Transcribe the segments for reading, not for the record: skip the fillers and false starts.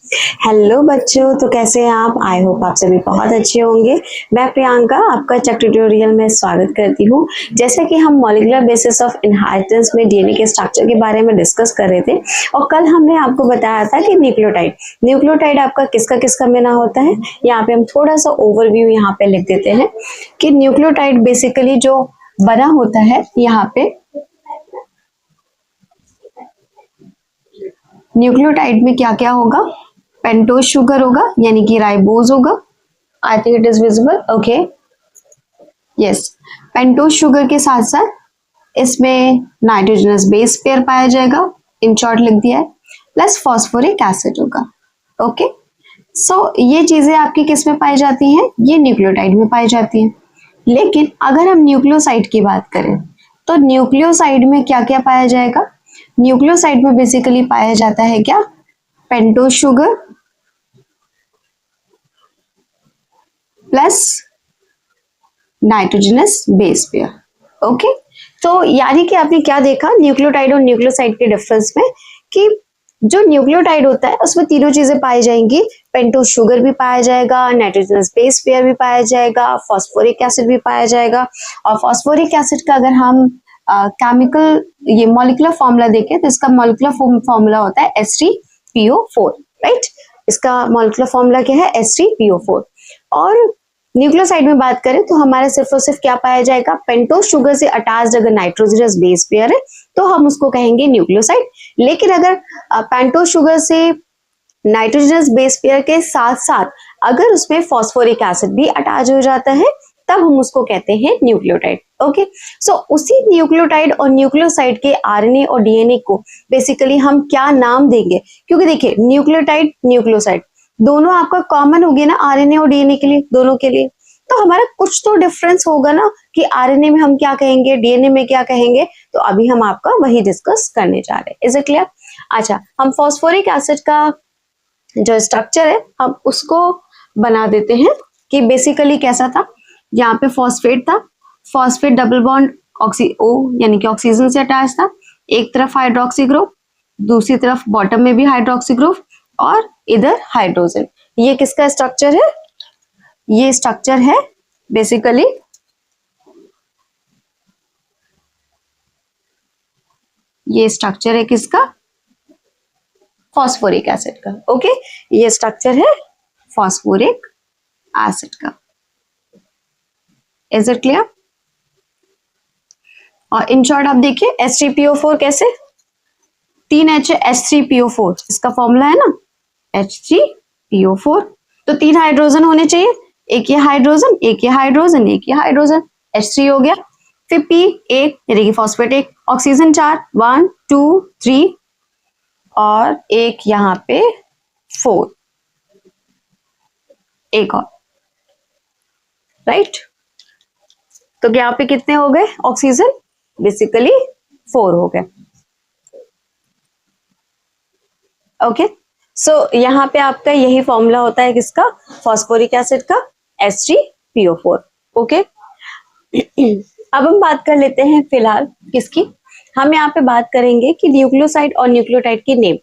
Hello बच्चों, तो कैसे हैं आप? आई होप आप सभी बहुत अच्छे होंगे। मैं प्रियंका आपका चक ट्यूटोरियल में स्वागत करती हूँ। जैसे कि हम मॉलिक्यूलर बेसिस ऑफ इनहेरिटेंस में डीएनए के स्ट्रक्चर के बारे में डिस्कस कर रहे थे और कल हमने आपको बताया था कि न्यूक्लियोटाइड आपका किसका किसका बना होता है। यहाँ पे हम थोड़ा सा ओवरव्यू यहाँ पे लिख देते हैं कि न्यूक्लियोटाइड बेसिकली जो बना होता है यहाँ पे न्यूक्लियोटाइड में क्या क्या होगा। पेंटोज शुगर होगा यानी कि राइबोज होगा। I think it is visible. Okay, yes. Pentose sugar के साथ साथ इसमें नाइट्रोजनस बेस पेयर पाया जाएगा, इन शॉर्ट लिख दिया है, प्लस फॉस्फोरिक एसिड होगा। ओके, सो ये चीजें आपकी किस में पाई जाती हैं? ये न्यूक्लियोटाइड में पाई जाती हैं। लेकिन अगर हम न्यूक्लियोसाइड की बात करें तो न्यूक्लियोसाइड में क्या क्या पाया जाएगा? न्यूक्लियोसाइड में बेसिकली पाया जाता है क्या? Pentose sugar plus nitrogenous base pair. Okay, तो यानी कि आपने क्या देखा न्यूक्लियोटाइड और न्यूक्लियोसाइड के डिफरेंस में कि जो न्यूक्लियोटाइड होता है उसमें तीनों चीजें पाई जाएंगी। पेंटोज शुगर भी पाया जाएगा, नाइट्रोजनस बेस पेयर भी पाया जाएगा, फॉस्फोरिक एसिड भी पाया जाएगा। और फॉस्फोरिक एसिड का अगर हम केमिकल ये मॉलिक्यूलर फॉर्मूला देखें तो इसका मॉलिक्यूलर फॉर्मूला होता है H3PO4, राइट। इसका मॉलिक्यूलर फॉर्मूला क्या है? H3PO4। और न्यूक्लियोसाइड में बात करें तो हमारा सिर्फ और सिर्फ क्या पाया जाएगा? पेंटोज शुगर से अटैच्ड अगर नाइट्रोजनस बेस पेयर है तो हम उसको कहेंगे न्यूक्लियोसाइड। लेकिन अगर पेंटोज शुगर से नाइट्रोजनस बेस पेयर के साथ साथ अगर उसमें फॉस्फोरिक एसिड भी अटैच हो जाता है तब हम उसको कहते हैं न्यूक्लियोटाइड। ओके, सो उसी न्यूक्लियोटाइड और न्यूक्लियोसाइड के आरएनए और डीएनए को बेसिकली हम क्या नाम देंगे? क्योंकि देखिए न्यूक्लियोटाइड न्यूक्लियोसाइड दोनों आपका कॉमन हो गया ना आरएनए और डीएनए के लिए, दोनों के लिए। तो हमारा कुछ तो डिफरेंस होगा ना कि आरएनए में हम क्या कहेंगे, डीएनए में क्या कहेंगे। तो अभी हम आपका वही डिस्कस करने जा रहे हैं। Is it clear? अच्छा, हम फॉस्फोरिक एसिड का जो स्ट्रक्चर है हम उसको बना देते हैं कि बेसिकली कैसा था। यहाँ पे फॉस्फेट था, फॉस्फेट डबल बॉन्ड O यानी कि ऑक्सीजन से अटैच था। एक तरफ हाइड्रोक्सी ग्रुप, दूसरी तरफ बॉटम में भी हाइड्रोक्सी ग्रुप और इधर हाइड्रोजन। ये किसका स्ट्रक्चर है? ये स्ट्रक्चर है बेसिकली ये स्ट्रक्चर है किसका? फॉस्फोरिक एसिड का। ओके, ये स्ट्रक्चर है फॉस्फोरिक एसिड का। Is it clear? और इन शॉर्ट आप देखिए H3PO4 कैसे 3H H3PO4 इसका फॉर्मूला है ना H3PO4। तो 3 हाइड्रोजन होने चाहिए, एक ये हाइड्रोजन, एक ये हाइड्रोजन, एक ये हाइड्रोजन, H3 हो गया। फिर P एक यानी कि फॉस्फेट एक, ऑक्सीजन 4 1 2 3 और एक यहाँ पे 4, एक और, राइट। तो यहाँ पे कितने हो गए ऑक्सीजन? बेसिकली 4 हो गए। ओके, सो यहाँ पे आपका यही फॉर्मूला होता है किसका? फॉस्फोरिक एसिड का H3PO4। ओके, अब हम बात कर लेते हैं फिलहाल किसकी। हम यहाँ पे बात करेंगे कि न्यूक्लियोसाइड और न्यूक्लियोटाइड की नेम।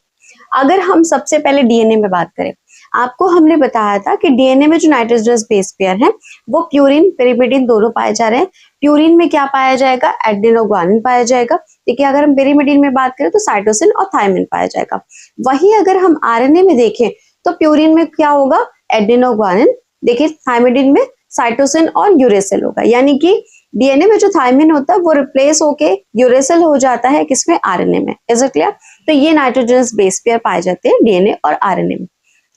अगर हम सबसे पहले डीएनए में बात करें, आपको हमने बताया था कि डीएनए में जो नाइट्रोजनस बेस पेयर है वो प्यूरिन पेरीमिडिन दोनों पाए जा रहे हैं। प्यूरिन में क्या पाया जाएगा? एडेनिन और ग्वानिन पाया जाएगा। देखिए, अगर हम पेरीमिडिन में बात करें तो साइटोसिन और थायमिन पाया जाएगा। वही अगर हम आरएनए में देखें तो प्यूरिन में क्या होगा? एडेनिन और ग्वानिन। देखिए, थायमिडिन में साइटोसिन और यूरेसिल होगा। यानी कि डीएनए में जो थायमिन होता है वो रिप्लेस होके यूरेसिल हो जाता है किसमें? आरएनए में। Is it clear? तो ये नाइट्रोजनस बेस पेयर पाए जाते हैं डीएनए और आरएनए में।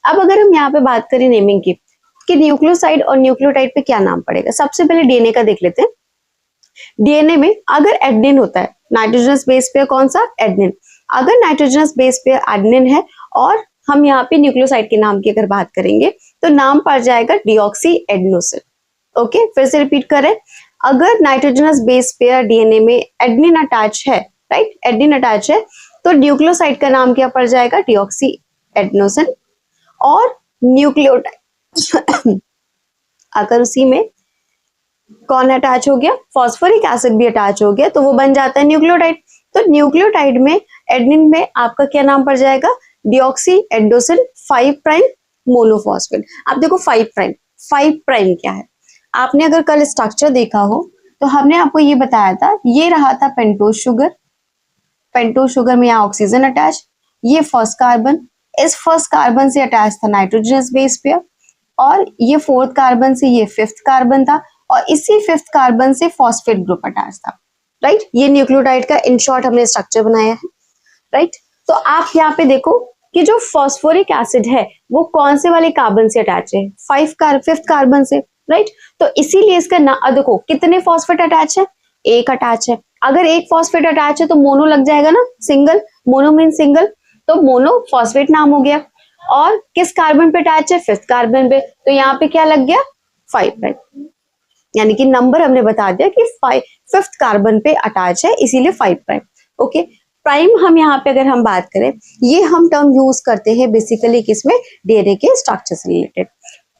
अब अगर हम यहाँ पे बात करें नेमिंग की कि न्यूक्लियोसाइड और न्यूक्लियोटाइड पे क्या नाम पड़ेगा, सबसे पहले डीएनए का देख लेते हैं। डीएनए में अगर एडेनिन होता है, नाइट्रोजनस बेस पेयर कौन सा? एडेनिन। अगर नाइट्रोजनस बेस पेयर एडेनिन है और हम यहाँ पे न्यूक्लियोसाइड के नाम की अगर बात करेंगे तो नाम पड़ जाएगा डीऑक्सी एडेनोसिन। ओके, फिर से रिपीट करें, अगर नाइट्रोजनस बेस पेयर डीएनए में एडेनिन अटैच है, राइट, एडेनिन अटैच है, तो न्यूक्लियोसाइड का नाम क्या पड़ जाएगा? Deoxy adenosine. और न्यूक्लियोटाइड अगर उसी में कौन अटैच हो गया? फॉस्फोरिक एसिड भी अटैच हो गया तो वो बन जाता है न्यूक्लियोटाइड। तो न्यूक्लियोटाइड में एडेनिन में आपका क्या नाम पड़ जाएगा? Deoxy adenosine 5 prime monophosphate. अब देखो 5 प्राइम क्या है, आपने अगर कल स्ट्रक्चर देखा हो तो हमने आपको ये बताया था, ये रहा था पेंटोज शुगर, पेंटोज शुगर में यहाँ ऑक्सीजन अटैच, ये फर्स्ट कार्बन, इस फर्स्ट कार्बन से अटैच था नाइट्रोजनस बेस पेयर, और ये फोर्थ कार्बन से ये फिफ्थ कार्बन था, और इसी फिफ्थ कार्बन से फॉस्फेट ग्रुप अटैच था, राइट। ये न्यूक्लियोटाइड का इन शॉर्ट हमने स्ट्रक्चर बनाया है, राइट। तो आप यहाँ पे देखो कि जो फॉस्फोरिक एसिड है वो कौन से वाले कार्बन से अटैच है, फिफ्थ कार्बन से, राइट। तो इसीलिए इसका ना देखो कितने फॉस्फेट अटैच है, एक अटैच है। अगर एक फॉस्फेट अटैच है तो मोनो लग जाएगा ना, सिंगल, मोनो मीन सिंगल, तो मोनो फॉस्फेट नाम हो गया। और किस कार्बन पे अटैच है, फिफ्थ कार्बन पे, तो यहाँ पे क्या लग गया, 5 प्राइम, यानी कि नंबर हमने बता दिया कि फिफ्थ कार्बन पे अटैच है, इसीलिए 5 प्राइम। ओके, प्राइम हम यहाँ पे अगर हम बात करें, ये हम टर्म यूज करते हैं बेसिकली किसमें, डीएनए के स्ट्रक्चर से रिलेटेड।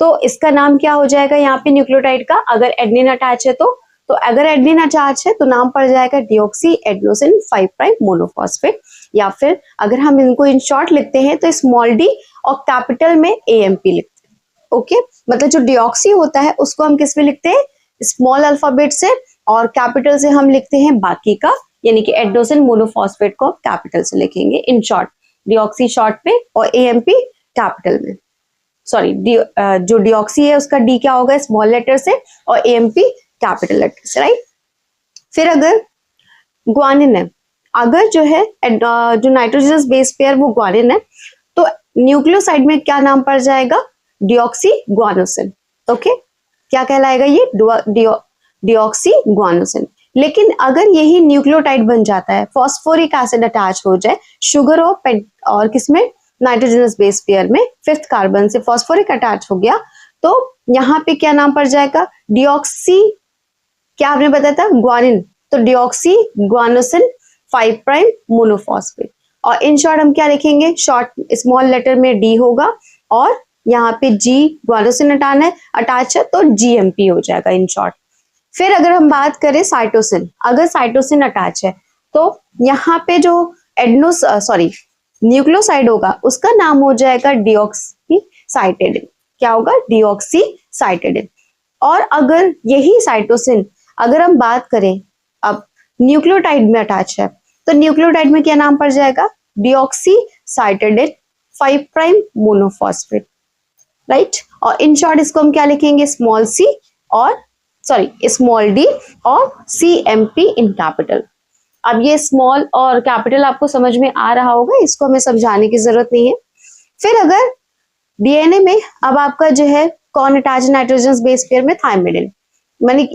तो इसका नाम क्या हो जाएगा यहाँ पे न्यूक्लियोटाइड का, अगर एडेनिन अटैच है तो अगर एडेनिन अटैच है तो नाम पड़ जाएगा डिऑक्सी एडेनोसिन 5 प्राइम मोनोफॉस्फेट, या फिर अगर हम इनको इन शॉर्ट लिखते हैं तो स्मॉल डी और कैपिटल में एएमपी लिखते हैं। ओके, मतलब जो डिऑक्सी होता है उसको हम किस में लिखते हैं, स्मॉल अल्फाबेट से, और कैपिटल से हम लिखते हैं बाकी का, यानी कि एडेनोसिन मोनोफॉस्फेट को कैपिटल से लिखेंगे इन शॉर्ट, डिऑक्सी शॉर्ट पे और एएमपी कैपिटल में। सॉरी, जो डिऑक्सी है उसका डी क्या होगा, स्मॉल लेटर से, और एएमपी कैपिटल लेटर से, राइट। फिर अगर ग्वानिन है, अगर जो है जो नाइट्रोजनस बेस पेयर वो ग्वानिन है, तो न्यूक्लियोसाइड में क्या नाम पड़ जाएगा, डिऑक्सी ग्वानोसिन। ओके, क्या कहलाएगा ये, डिऑक्सी ग्वानोसिन। लेकिन अगर यही न्यूक्लियोटाइड बन जाता है, फॉस्फोरिक एसिड अटैच हो जाए शुगर और किसमें, नाइट्रोजनस बेस पेयर में, फिफ्थ कार्बन से फॉस्फोरिक अटैच हो गया, तो यहाँ पे क्या नाम पड़ जाएगा, डिऑक्सी, क्या आपने बताया था, ग्वानिन, तो डिऑक्सी ग्वानोसिन 5 प्राइम मोनोफॉस्फेट। और इन शॉर्ट हम क्या लिखेंगे, शॉर्ट स्मॉल लेटर में डी होगा, और यहाँ पे जी ग्वानोसिन अटैच है तो जीएमपी हो जाएगा इन शॉर्ट। फिर अगर हम बात करें साइटोसिन, अगर साइटोसिन अटैच है तो यहाँ पे जो न्यूक्लियोसाइड होगा उसका नाम हो जाएगा डिऑक्सीसाइटेडिन, क्या होगा, डिऑक्सीसाइटेडिन। और अगर यही साइटोसिन अगर हम बात करें अब न्यूक्लियोटाइड में अटैच है, तो न्यूक्लियोटाइड में क्या नाम पड़ जाएगा, डिऑक्सीसाइटेडिन 5 प्राइम मोनोफॉस्फेट, राइट। और इन शॉर्ट इसको हम क्या लिखेंगे, स्मॉल डी और सीएमपी इन कैपिटल। अब ये स्मॉल और कैपिटल आपको समझ में आ रहा होगा, इसको हमें समझाने की जरूरत नहीं है। फिर अगर डीएनए में अब आपका जो है कौन अटैच, नाइट्रोजन बेस पेयर में थायमिडिन,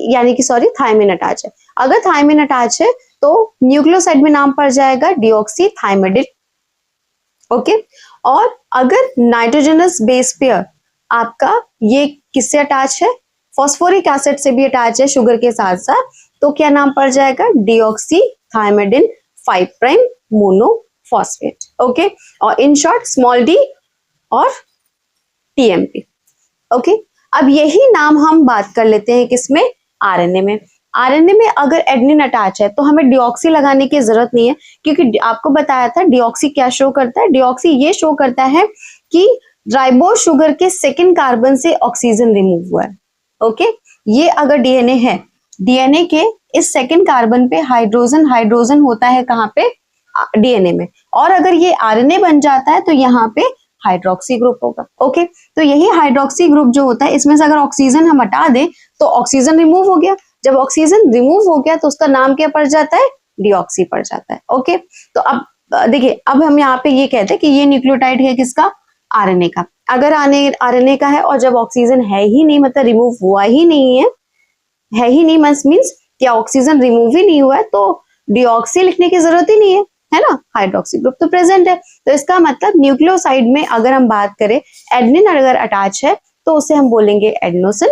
यानी कि थायमिन अटैच है। अगर थायमिन अटैच है तो न्यूक्लियोसाइड में नाम पड़ जाएगा डिऑक्सी थायमिडिन। ओके, और अगर नाइट्रोजनस बेस पेयर आपका ये किससे अटैच है, फॉस्फोरिक एसिड से भी अटैच है शुगर के साथ साथ, तो क्या नाम पड़ जाएगा, deoxy thymidine 5 prime monophosphate. Okay, और इन शॉर्ट स्मॉल डी और टीएमपी। ओके, अब यही नाम हम बात कर लेते हैं किसमें, आरएनए में। आरएनए में अगर एडेनिन अटैच है तो हमें डिऑक्सी लगाने की जरूरत नहीं है, क्योंकि आपको बताया था डिऑक्सी क्या शो करता है, डिऑक्सी ये शो करता है कि राइबोज शुगर के सेकंड कार्बन से ऑक्सीजन रिमूव हुआ है। ओके, ये अगर डीएनए है, डीएनए के इस सेकंड कार्बन पे हाइड्रोजन होता है कहाँ पे, डीएनए में, और अगर ये आरएनए बन जाता है तो यहाँ पे हाइड्रोक्सी ग्रुप होगा। ओके, तो यही हाइड्रोक्सी ग्रुप जो होता है, इसमें से अगर ऑक्सीजन हम हटा दें तो ऑक्सीजन रिमूव हो गया, जब ऑक्सीजन रिमूव हो गया तो उसका नाम क्या पड़ जाता है, डिऑक्सी पड़ जाता है। ओके, तो अब देखिए, अब हम यहाँ पे ये कहते हैं कि ये न्यूक्लियोटाइड है किसका, आरएनए का। अगर आरएनए का है और जब ऑक्सीजन है ही नहीं, मतलब रिमूव हुआ ही नहीं है ही नहीं, मींस क्या ऑक्सीजन रिमूव ही नहीं हुआ है, तो डिऑक्सी लिखने की जरूरत ही नहीं है ना, हाइड्रोक्सी ग्रुप तो प्रेजेंट है। तो इसका मतलब न्यूक्लियोसाइड में अगर हम बात करें, एडेनिन अगर अटैच है तो उसे हम बोलेंगे एडेनोसिन,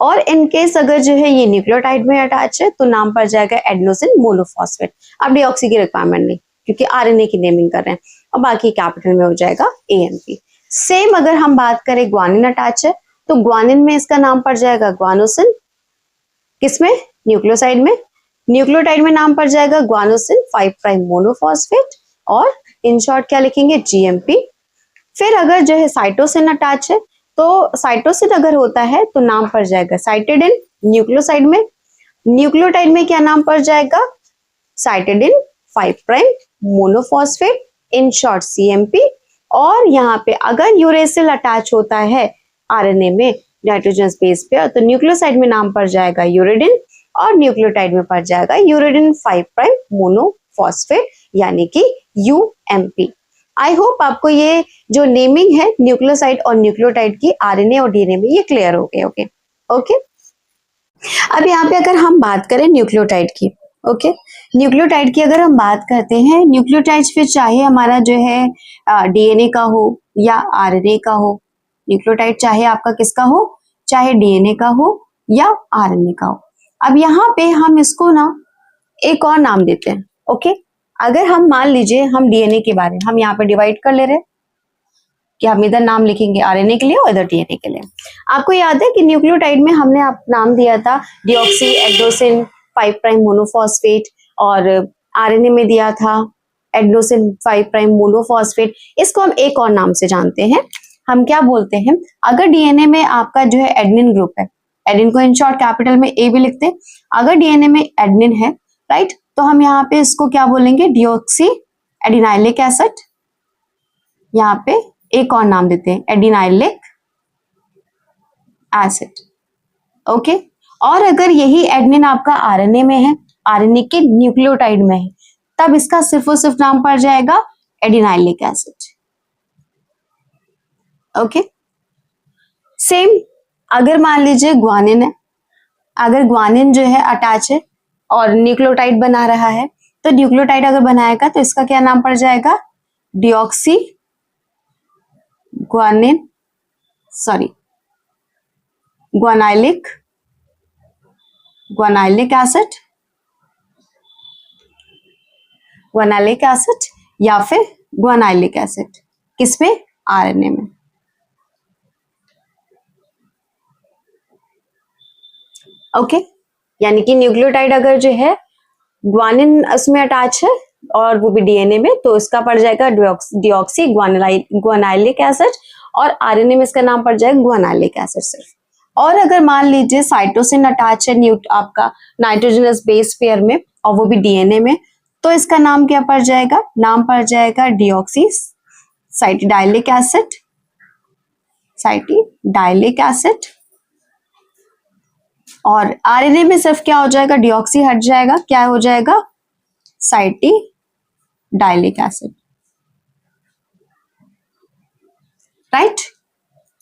और इनकेस अगर जो है ये न्यूक्लियोटाइड में अटैच है तो नाम पड़ जाएगा एडेनोसिन मोनोफॉस्फेट। अब डिऑक्सी की रिक्वायरमेंट नहीं, क्योंकि आरएनए की नेमिंग कर रहे हैं, और बाकी कैपिटल में हो जाएगा एएमपी। सेम अगर हम बात करें ग्वानिन अटैच है तो ग्वानिन में इसका नाम पड़ जाएगा ग्वानोसिन, किसमें, न्यूक्लियोसाइड में। न्यूक्लियोटाइड में नाम पड़ जाएगा ग्वानोसिन 5 प्राइम मोनोफॉस्फेट, और इन शॉर्ट क्या लिखेंगे, जीएमपी। फिर अगर जो है साइटोसिन अटैच है तो साइटोसिन अगर होता है तो नाम पड़ जाएगा साइटेड इन, न्यूक्लियोसाइड में न्यूक्लियोटाइड में क्या नाम पड़ जाएगा, cited in 5 prime monophosphate, in short CMP. और यहाँ पे अगर यूरेसिल अटैच होता है आरएनए में नाइट्रोजनस बेस पे तो न्यूक्लियोसाइड में नाम पड़ जाएगा यूरिडिन और न्यूक्लियोटाइड में पड़ जाएगा यूरिडिन 5 प्राइम मोनोफॉस्फेट यानी कि यूएमपी। आई होप आपको ये जो नेमिंग है न्यूक्लियोसाइड और न्यूक्लियोटाइड की आरएनए और डीएनए में ये क्लियर हो गए। Okay okay. अब यहाँ पे अगर हम बात करें न्यूक्लियोटाइड की, ओके न्यूक्लियोटाइड की अगर हम बात करते हैं, न्यूक्लियोटाइड फिर चाहे हमारा जो है डीएनए का हो या आरएनए का हो, न्यूक्लियोटाइड चाहे आपका किसका हो, चाहे डीएनए का हो या आरएनए का हो। अब यहाँ पे हम इसको ना एक और नाम देते हैं। ओके अगर हम मान लीजिए हम डीएनए के बारे में हम यहाँ पे डिवाइड कर ले रहे हैं कि हम इधर नाम लिखेंगे आरएनए के लिए और इधर डीएनए के लिए। आपको याद है कि न्यूक्लियोटाइड में हमने आप नाम दिया था डिऑक्सी एड्नोसिन 5 प्राइम मोनोफॉस्फेट और आरएनए में दिया था एड्नोसिन 5 प्राइम मोनोफॉस्फेट। इसको हम एक और नाम से जानते हैं, हम क्या बोलते हैं, अगर डीएनए में आपका जो है एडनिन ग्रुप है, एडनिन को इन शॉर्ट कैपिटल में ए भी लिखते हैं, अगर डीएनए में एडनिन है राइट तो हम यहाँ पे इसको क्या बोलेंगे, डिऑक्सी एडिनाइलिक एसिड, यहाँ पे एक और नाम देते हैं एडिनाइलिक एसिड। ओके और अगर यही एडनिन आपका आरएनए में है, आरएनए के न्यूक्लियोटाइड में है, तब इसका सिर्फ और सिर्फ नाम पड़ जाएगा एडिनाइलिक एसिड। ओके सेम अगर मान लीजिए ग्वानिन है, अगर ग्वानिन जो है अटैच है और न्यूक्लियोटाइड बना रहा है तो न्यूक्लियोटाइड अगर बनाएगा तो इसका क्या नाम पड़ जाएगा, डिऑक्सी ग्वानिन ग्वानाइलिक एसिड या फिर ग्वानाइलिक एसिड, किसमें, आरएनए में। ओके यानी कि न्यूक्लियोटाइड अगर जो है ग्वानिन उसमें अटैच है और वो भी डीएनए में तो इसका पड़ जाएगा डिऑक्सी ग्वानाइलिक एसिड और आरएनए में इसका नाम पड़ जाएगा ग्वानाइलिक एसिड सिर्फ। और अगर मान लीजिए साइटोसिन अटैच है आपका नाइट्रोजनस बेस पेयर में और वो भी डीएनए में तो इसका नाम क्या पड़ जाएगा, नाम पड़ जाएगा डिऑक्सी साइटिडाइलिक एसिड। और आरएनए में सिर्फ क्या हो जाएगा, डिऑक्सी हट जाएगा, क्या हो जाएगा, साइटिडाइलिक एसिड राइट।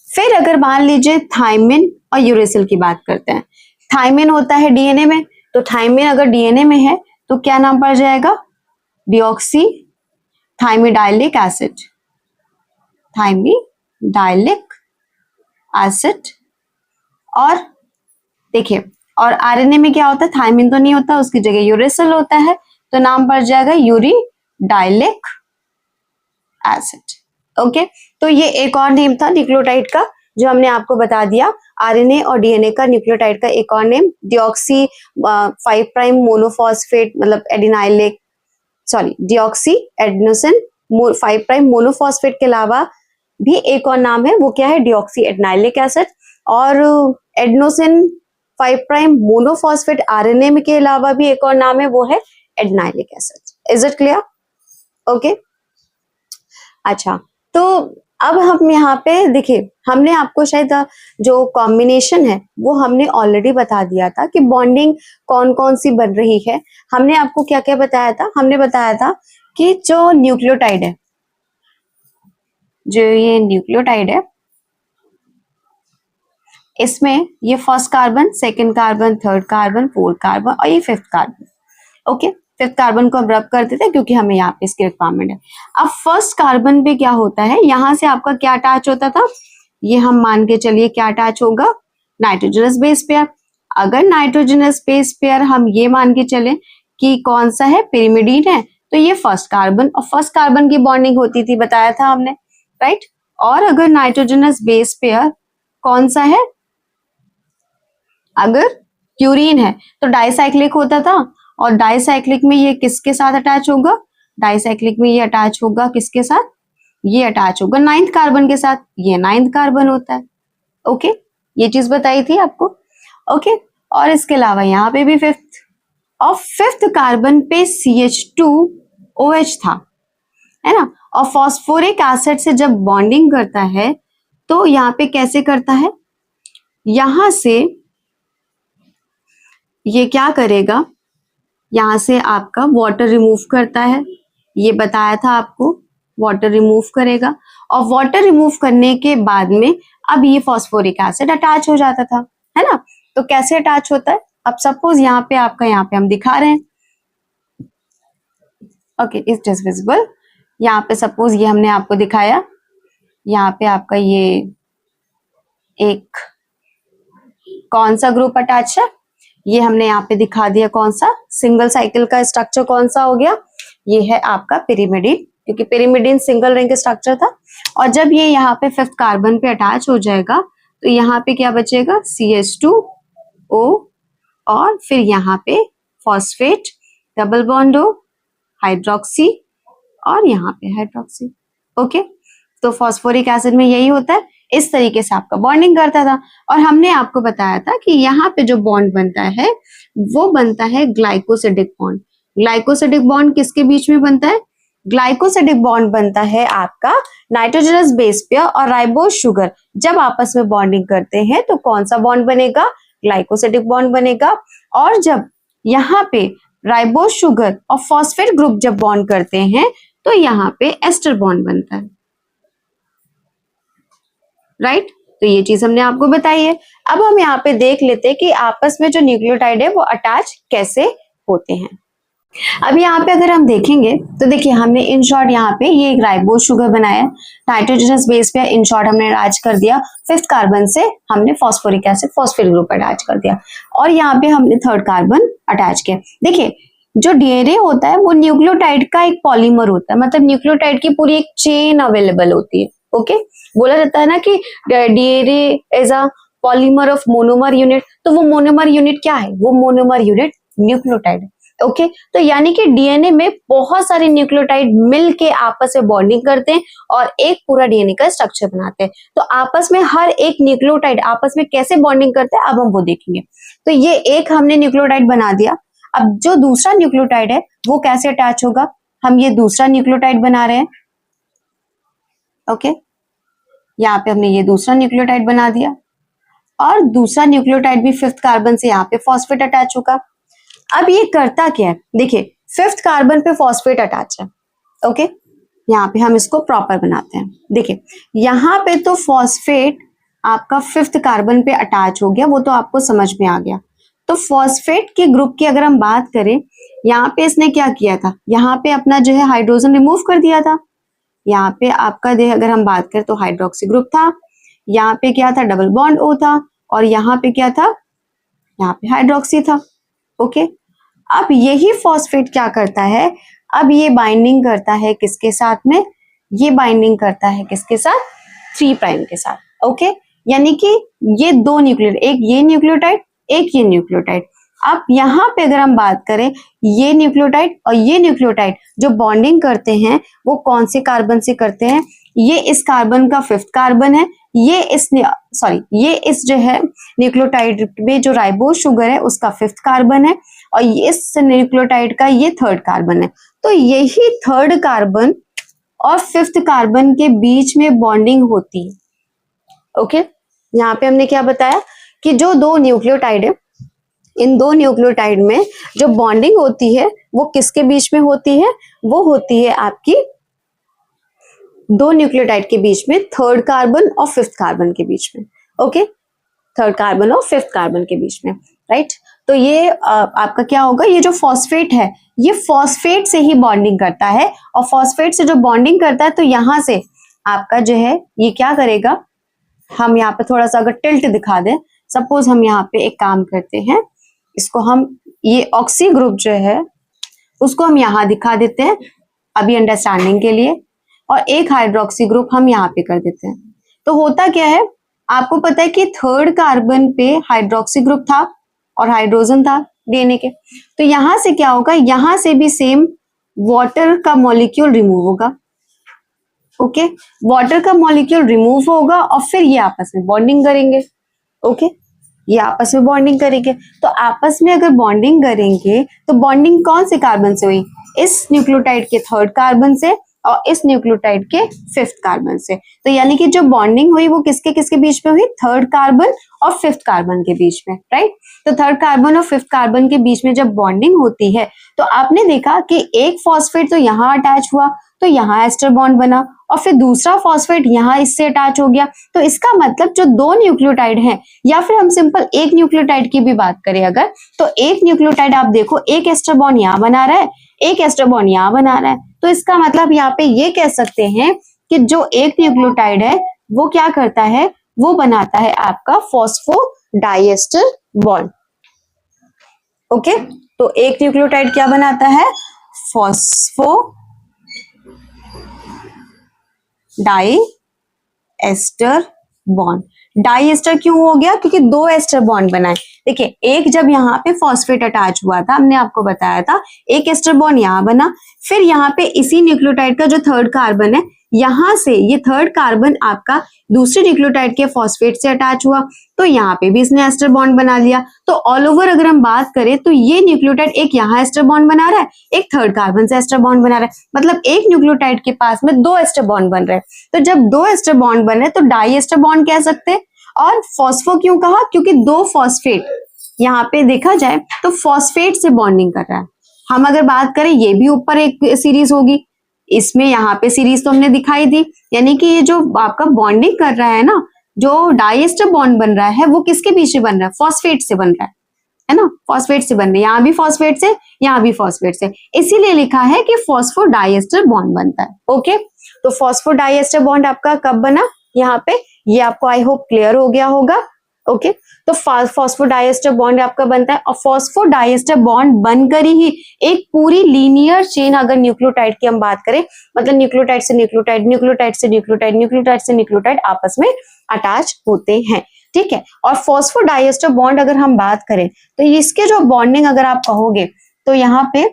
फिर अगर मान लीजिए थायमिन और यूरेसिल की बात करते हैं, थायमिन होता है डीएनए में तो थायमिन अगर डीएनए में है तो क्या नाम पड़ जाएगा, डिऑक्सी थायमिडाइलिक एसिड। और देखिए और आरएनए में क्या होता है, थायमिन तो नहीं होता, उसकी जगह यूरेसिल होता है तो नाम पड़ जाएगा यूरिडाइलिक एसिड। ओके तो ये एक और नेम था न्यूक्लियोटाइड का जो हमने आपको बता दिया, आरएनए और डीएनए का न्यूक्लियोटाइड का एक और नेम डिऑक्सी 5 प्राइम मोनोफॉस्फेट मतलब डिऑक्सी एडेनोसिन 5 प्राइम मोनोफॉस्फेट के अलावा भी एक और नाम है, वो क्या है, डिऑक्सी एडेनाइलिक एसिड। और एडेनोसिन 5 प्राइम मोनोफॉस्फेट आरएनए में के अलावा भी एक और नाम है, वो है एडेनाइलिक acid. Is it clear? Okay अच्छा तो अब हम यहाँ पे देखिए, हमने आपको शायद जो कॉम्बिनेशन है वो हमने ऑलरेडी बता दिया था कि बॉन्डिंग कौन कौन सी बन रही है। हमने आपको क्या क्या बताया था, हमने बताया था कि जो न्यूक्लियोटाइड है, जो ये न्यूक्लियोटाइड है, इसमें ये first carbon, second carbon, third carbon, fourth carbon और ये fifth carbon. Okay fifth carbon को हम रब कर देते हैं क्योंकि हमें यहाँ पे इसकी रिक्वायरमेंट है। अब फर्स्ट कार्बन पे क्या होता है, यहाँ से आपका क्या अटैच होता था, ये हम मान के चलिए क्या अटैच होगा, नाइट्रोजनस बेस पेयर। अगर नाइट्रोजनस बेस पेयर हम ये मान के चले कि कौन सा है, पिरिमिडीन है, तो ये फर्स्ट कार्बन, और फर्स्ट कार्बन की बॉन्डिंग होती थी, बताया था हमने राइट। और अगर नाइट्रोजनस बेस पेयर कौन सा है, अगर प्यूरीन है तो डाइसाइक्लिक होता था, और डाइसाइक्लिक में ये किसके साथ अटैच होगा, डाइसाइक्लिक में ये अटैच होगा किसके साथ, ये अटैच होगा 9th कार्बन के साथ, ये 9th कार्बन होता है। ओके, ये चीज बताई थी आपको। ओके, और इसके अलावा यहाँ पे भी 5th, और 5th कार्बन पे CH2OH था, है ना। और फॉस्फोरिक एसिड से जब बॉन्डिंग करता है तो यहाँ पे कैसे करता है, यहां से ये क्या करेगा, यहां से आपका वाटर रिमूव करता है, ये बताया था आपको, वाटर रिमूव करेगा। और वाटर रिमूव करने के बाद में अब ये फॉस्फोरिक एसिड अटैच हो जाता था, है ना। तो कैसे अटैच होता है, अब सपोज यहाँ पे आपका, यहाँ पे हम दिखा रहे हैं, ओके, इट इज विजिबल। यहाँ पे सपोज ये हमने आपको दिखाया, यहाँ पे आपका ये एक कौन सा ग्रुप अटैच है, ये हमने यहाँ पे दिखा दिया, कौन सा सिंगल साइकिल का स्ट्रक्चर कौन सा हो गया, ये है आपका पिरिमिडिन, क्योंकि पिरिमिडिन सिंगल रिंग स्ट्रक्चर था। और जब ये यहाँ पे 5th कार्बन पे अटैच हो जाएगा तो यहाँ पे क्या बचेगा, CH2O, और फिर यहाँ पे phosphate, double bond O, hydroxy, और यहाँ पे हाइड्रोक्सी। ओके, तो फॉस्फोरिक एसिड में यही होता है, इस तरीके से आपका बॉन्डिंग करता था। और हमने आपको बताया था कि यहाँ पे जो बॉन्ड बनता है वो बनता है ग्लाइकोसिडिक बॉन्ड। ग्लाइकोसिडिक बॉन्ड किसके बीच में बनता है, ग्लाइकोसिडिक बॉन्ड बनता है आपका नाइट्रोजनस बेस पेयर और राइबोज शुगर जब आपस में बॉन्डिंग करते हैं तो कौन सा बॉन्ड बनेगा, ग्लाइकोसिडिक बॉन्ड बनेगा। और जब यहाँ पे राइबोज शुगर और फॉस्फेट ग्रुप जब बॉन्ड करते हैं तो यहाँ पे एस्टर बॉन्ड बनता है, राइट। तो ये चीज हमने आपको बताई है। अब हम यहाँ पे देख लेते हैं कि आपस में जो न्यूक्लियोटाइड है वो अटैच कैसे होते हैं। अब यहाँ पे अगर हम देखेंगे तो देखिए, हमने इन शॉर्ट यहाँ पे ये एक राइबोज शुगर बनाया, नाइट्रोजनस बेस पे इन शॉर्ट हमने अटैच कर दिया, 5th कार्बन से हमने phosphoric acid phosphate group attach कर दिया, और यहाँ पे हमने 3rd कार्बन अटैच किया। देखिए, जो डीएनए होता है वो न्यूक्लियोटाइड का एक पॉलीमर होता है, मतलब न्यूक्लियोटाइड की पूरी एक चेन अवेलेबल होती है। ओके, बोला जाता है ना कि DNA is a polymer of monomer unit, तो वो मोनोमर यूनिट क्या है, वो मोनोमर यूनिट न्यूक्लियोटाइड है। ओके, तो यानी कि डीएनए में बहुत सारे न्यूक्लियोटाइड मिलके आपस में बॉन्डिंग करते हैं और एक पूरा डीएनए का स्ट्रक्चर बनाते हैं। तो आपस में हर एक न्यूक्लियोटाइड आपस में कैसे बॉन्डिंग करते हैं अब हम वो देखेंगे। तो ये एक हमने न्यूक्लियोटाइड बना दिया, अब जो दूसरा न्यूक्लियोटाइड है वो कैसे अटैच होगा, हम ये दूसरा न्यूक्लियोटाइड बना रहे हैं। ओके, यहाँ पे हमने ये दूसरा न्यूक्लियोटाइड बना दिया, और दूसरा न्यूक्लियोटाइड भी 5th कार्बन से यहाँ पे फॉस्फेट अटैच होगा। अब ये करता क्या है, देखिए 5th कार्बन पे फॉस्फेट अटैच है। ओके, यहाँ पे हम इसको प्रॉपर बनाते हैं। देखिए, यहाँ पे तो फॉस्फेट आपका 5th कार्बन पे अटैच हो गया, वो तो आपको समझ में आ गया। तो फॉस्फेट के ग्रुप की अगर हम बात करें, यहाँ पे इसने क्या किया था, यहाँ पे अपना जो है हाइड्रोजन रिमूव कर दिया था। यहाँ पे आपका अगर हम बात करें तो हाइड्रोक्सी ग्रुप था, यहाँ पे क्या था, डबल बॉन्ड O था, और यहाँ पे क्या था, यहाँ पे हाइड्रोक्सी था। ओके, अब यही फॉस्फेट क्या करता है, अब ये बाइंडिंग करता है किसके साथ में, ये बाइंडिंग करता है किसके साथ, 3 प्राइम के साथ। ओके, यानी कि ये दो न्यूक्लियोटाइड, एक ये न्यूक्लियोटाइड एक ये न्यूक्लियोटाइड। अब यहाँ पे अगर हम बात करें, ये न्यूक्लियोटाइड और ये न्यूक्लियोटाइड जो बॉन्डिंग करते हैं वो कौन से कार्बन से करते हैं, ये इस कार्बन का 5th कार्बन है, ये इस जो है न्यूक्लियोटाइड में जो राइबोज शुगर है उसका 5th कार्बन है, और इस न्यूक्लियोटाइड का ये 3rd कार्बन है। तो यही 3rd कार्बन और 5th कार्बन के बीच में बॉन्डिंग होती है। ओके, यहाँ पे हमने क्या बताया कि जो दो न्यूक्लियोटाइड है, इन दो न्यूक्लियोटाइड में जो बॉन्डिंग होती है वो किसके बीच में होती है, वो होती है आपकी दो न्यूक्लियोटाइड के बीच में, 3rd कार्बन और 5th कार्बन के बीच में। ओके, 3rd कार्बन और 5th कार्बन के बीच में, राइट। तो ये आपका क्या होगा, ये जो फॉस्फेट है ये फॉस्फेट से ही बॉन्डिंग करता है, और फॉस्फेट से जो बॉन्डिंग करता है तो यहां से आपका जो है ये क्या करेगा, हम यहाँ पे थोड़ा सा अगर टिल्ट दिखा दें, सपोज हम यहाँ पे एक काम करते हैं, इसको हम ये ऑक्सी ग्रुप जो है उसको हम यहाँ दिखा देते हैं अभी अंडरस्टैंडिंग के लिए, और एक हाइड्रोक्सी ग्रुप हम यहाँ पे कर देते हैं। तो होता क्या है, आपको पता है कि 3rd कार्बन पे हाइड्रोक्सी ग्रुप था और हाइड्रोजन था डीएनए के, तो यहां से क्या होगा, यहां से भी सेम वाटर का मॉलिक्यूल रिमूव होगा। ओके, वाटर का मॉलिक्यूल रिमूव होगा और फिर ये आपस में बॉन्डिंग करेंगे। ओके, ये आपस में बॉन्डिंग करेंगे। तो आपस में अगर बॉन्डिंग करेंगे तो बॉन्डिंग कौन से कार्बन से हुई? इस न्यूक्लियोटाइड के थर्ड कार्बन से और इस न्यूक्लियोटाइड के फिफ्थ कार्बन से। तो यानी कि जो बॉन्डिंग हुई वो किसके किसके बीच में हुई? थर्ड कार्बन और फिफ्थ कार्बन के बीच में, राइट। तो थर्ड कार्बन और फिफ्थ कार्बन के बीच में जब बॉन्डिंग होती है तो आपने देखा कि एक फॉस्फेट तो यहाँ अटैच हुआ तो यहाँ एस्टर बॉन्ड बना और फिर दूसरा फॉस्फेट यहाँ इससे अटैच हो गया। तो इसका मतलब जो दो न्यूक्लियोटाइड हैं, या फिर हम सिंपल एक न्यूक्लियोटाइड की भी बात करें अगर, तो एक न्यूक्लियोटाइड आप देखो एक एस्टर बॉन्ड यहाँ बना रहा है, एक एस्टर बॉन्ड यहाँ बना रहा है। तो इसका मतलब यहाँ पे ये कह सकते हैं कि जो एक न्यूक्लियोटाइड है वो क्या करता है? वो बनाता है आपका फॉस्फोडाइएस्टर बॉन्ड। ओके, तो एक न्यूक्लियोटाइड क्या बनाता है? Phosphodiester bond. Diester क्यों हो गया? क्योंकि दो एस्टर बॉन्ड बनाए। देखिए, एक जब यहाँ पे फॉस्फेट अटैच हुआ था, हमने आपको बताया था, एक एस्टर बॉन्ड यहाँ बना, फिर यहाँ पे इसी न्यूक्लियोटाइड का जो थर्ड कार्बन है, यहां से ये थर्ड कार्बन आपका दूसरे न्यूक्लियोटाइड के फॉस्फेट से अटैच हुआ, तो यहाँ पे भी इसने एस्टर बॉन्ड बना लिया। तो ऑल ओवर अगर हम बात करें तो ये न्यूक्लियोटाइड एक यहाँ एस्टर बॉन्ड बना रहा है, एक थर्ड कार्बन से एस्टर बॉन्ड बना रहा है, मतलब एक न्यूक्लियोटाइड के पास में दो एस्टर बॉन्ड बन रहे हैं। तो जब दो एस्टर बॉन्ड बन रहे तो डाई एस्टर बॉन्ड कह सकते हैं। और फॉस्फो क्यों कहा? क्योंकि दो फॉस्फेट, यहाँ पे देखा जाए तो फॉस्फेट से बॉन्डिंग कर रहा है। हम अगर बात करें ये भी ऊपर एक सीरीज होगी, इसमें यहाँ पे सीरीज तो हमने दिखाई दी, यानी कि ये जो आपका बॉन्डिंग कर रहा है ना, जो डाइएस्टर बॉन्ड बन रहा है वो किसके बीच में बन रहा है? फॉस्फेट से बन रहा है ना, फॉस्फेट से बन रहा है। यहाँ भी फॉस्फेट से, यहाँ भी फॉस्फेट से, इसीलिए लिखा है कि फॉस्फोडाइएस्टर बॉन्ड बनता है। ओके, तो फॉस्फोडाइएस्टर बॉन्ड आपका कब बना? यहाँ पे, ये आपको आई होप क्लियर हो गया होगा। ओके, तो फॉस्फोडाइएस्टर बॉन्ड आपका बनता है और फॉस्फोडाइएस्टर बॉन्ड बनकर ही एक पूरी लीनियर चेन, अगर न्यूक्लियोटाइड की हम बात करें, मतलब न्यूक्लियोटाइड से न्यूक्लियोटाइड, न्यूक्लियोटाइड से न्यूक्लियोटाइड, न्यूक्लियोटाइड से न्यूक्लियोटाइड आपस में अटैच होते हैं। ठीक है, और फॉस्फोडाइएस्टर बॉन्ड अगर हम बात करें तो इसके जो बॉन्डिंग अगर आप कहोगे तो यहाँ पे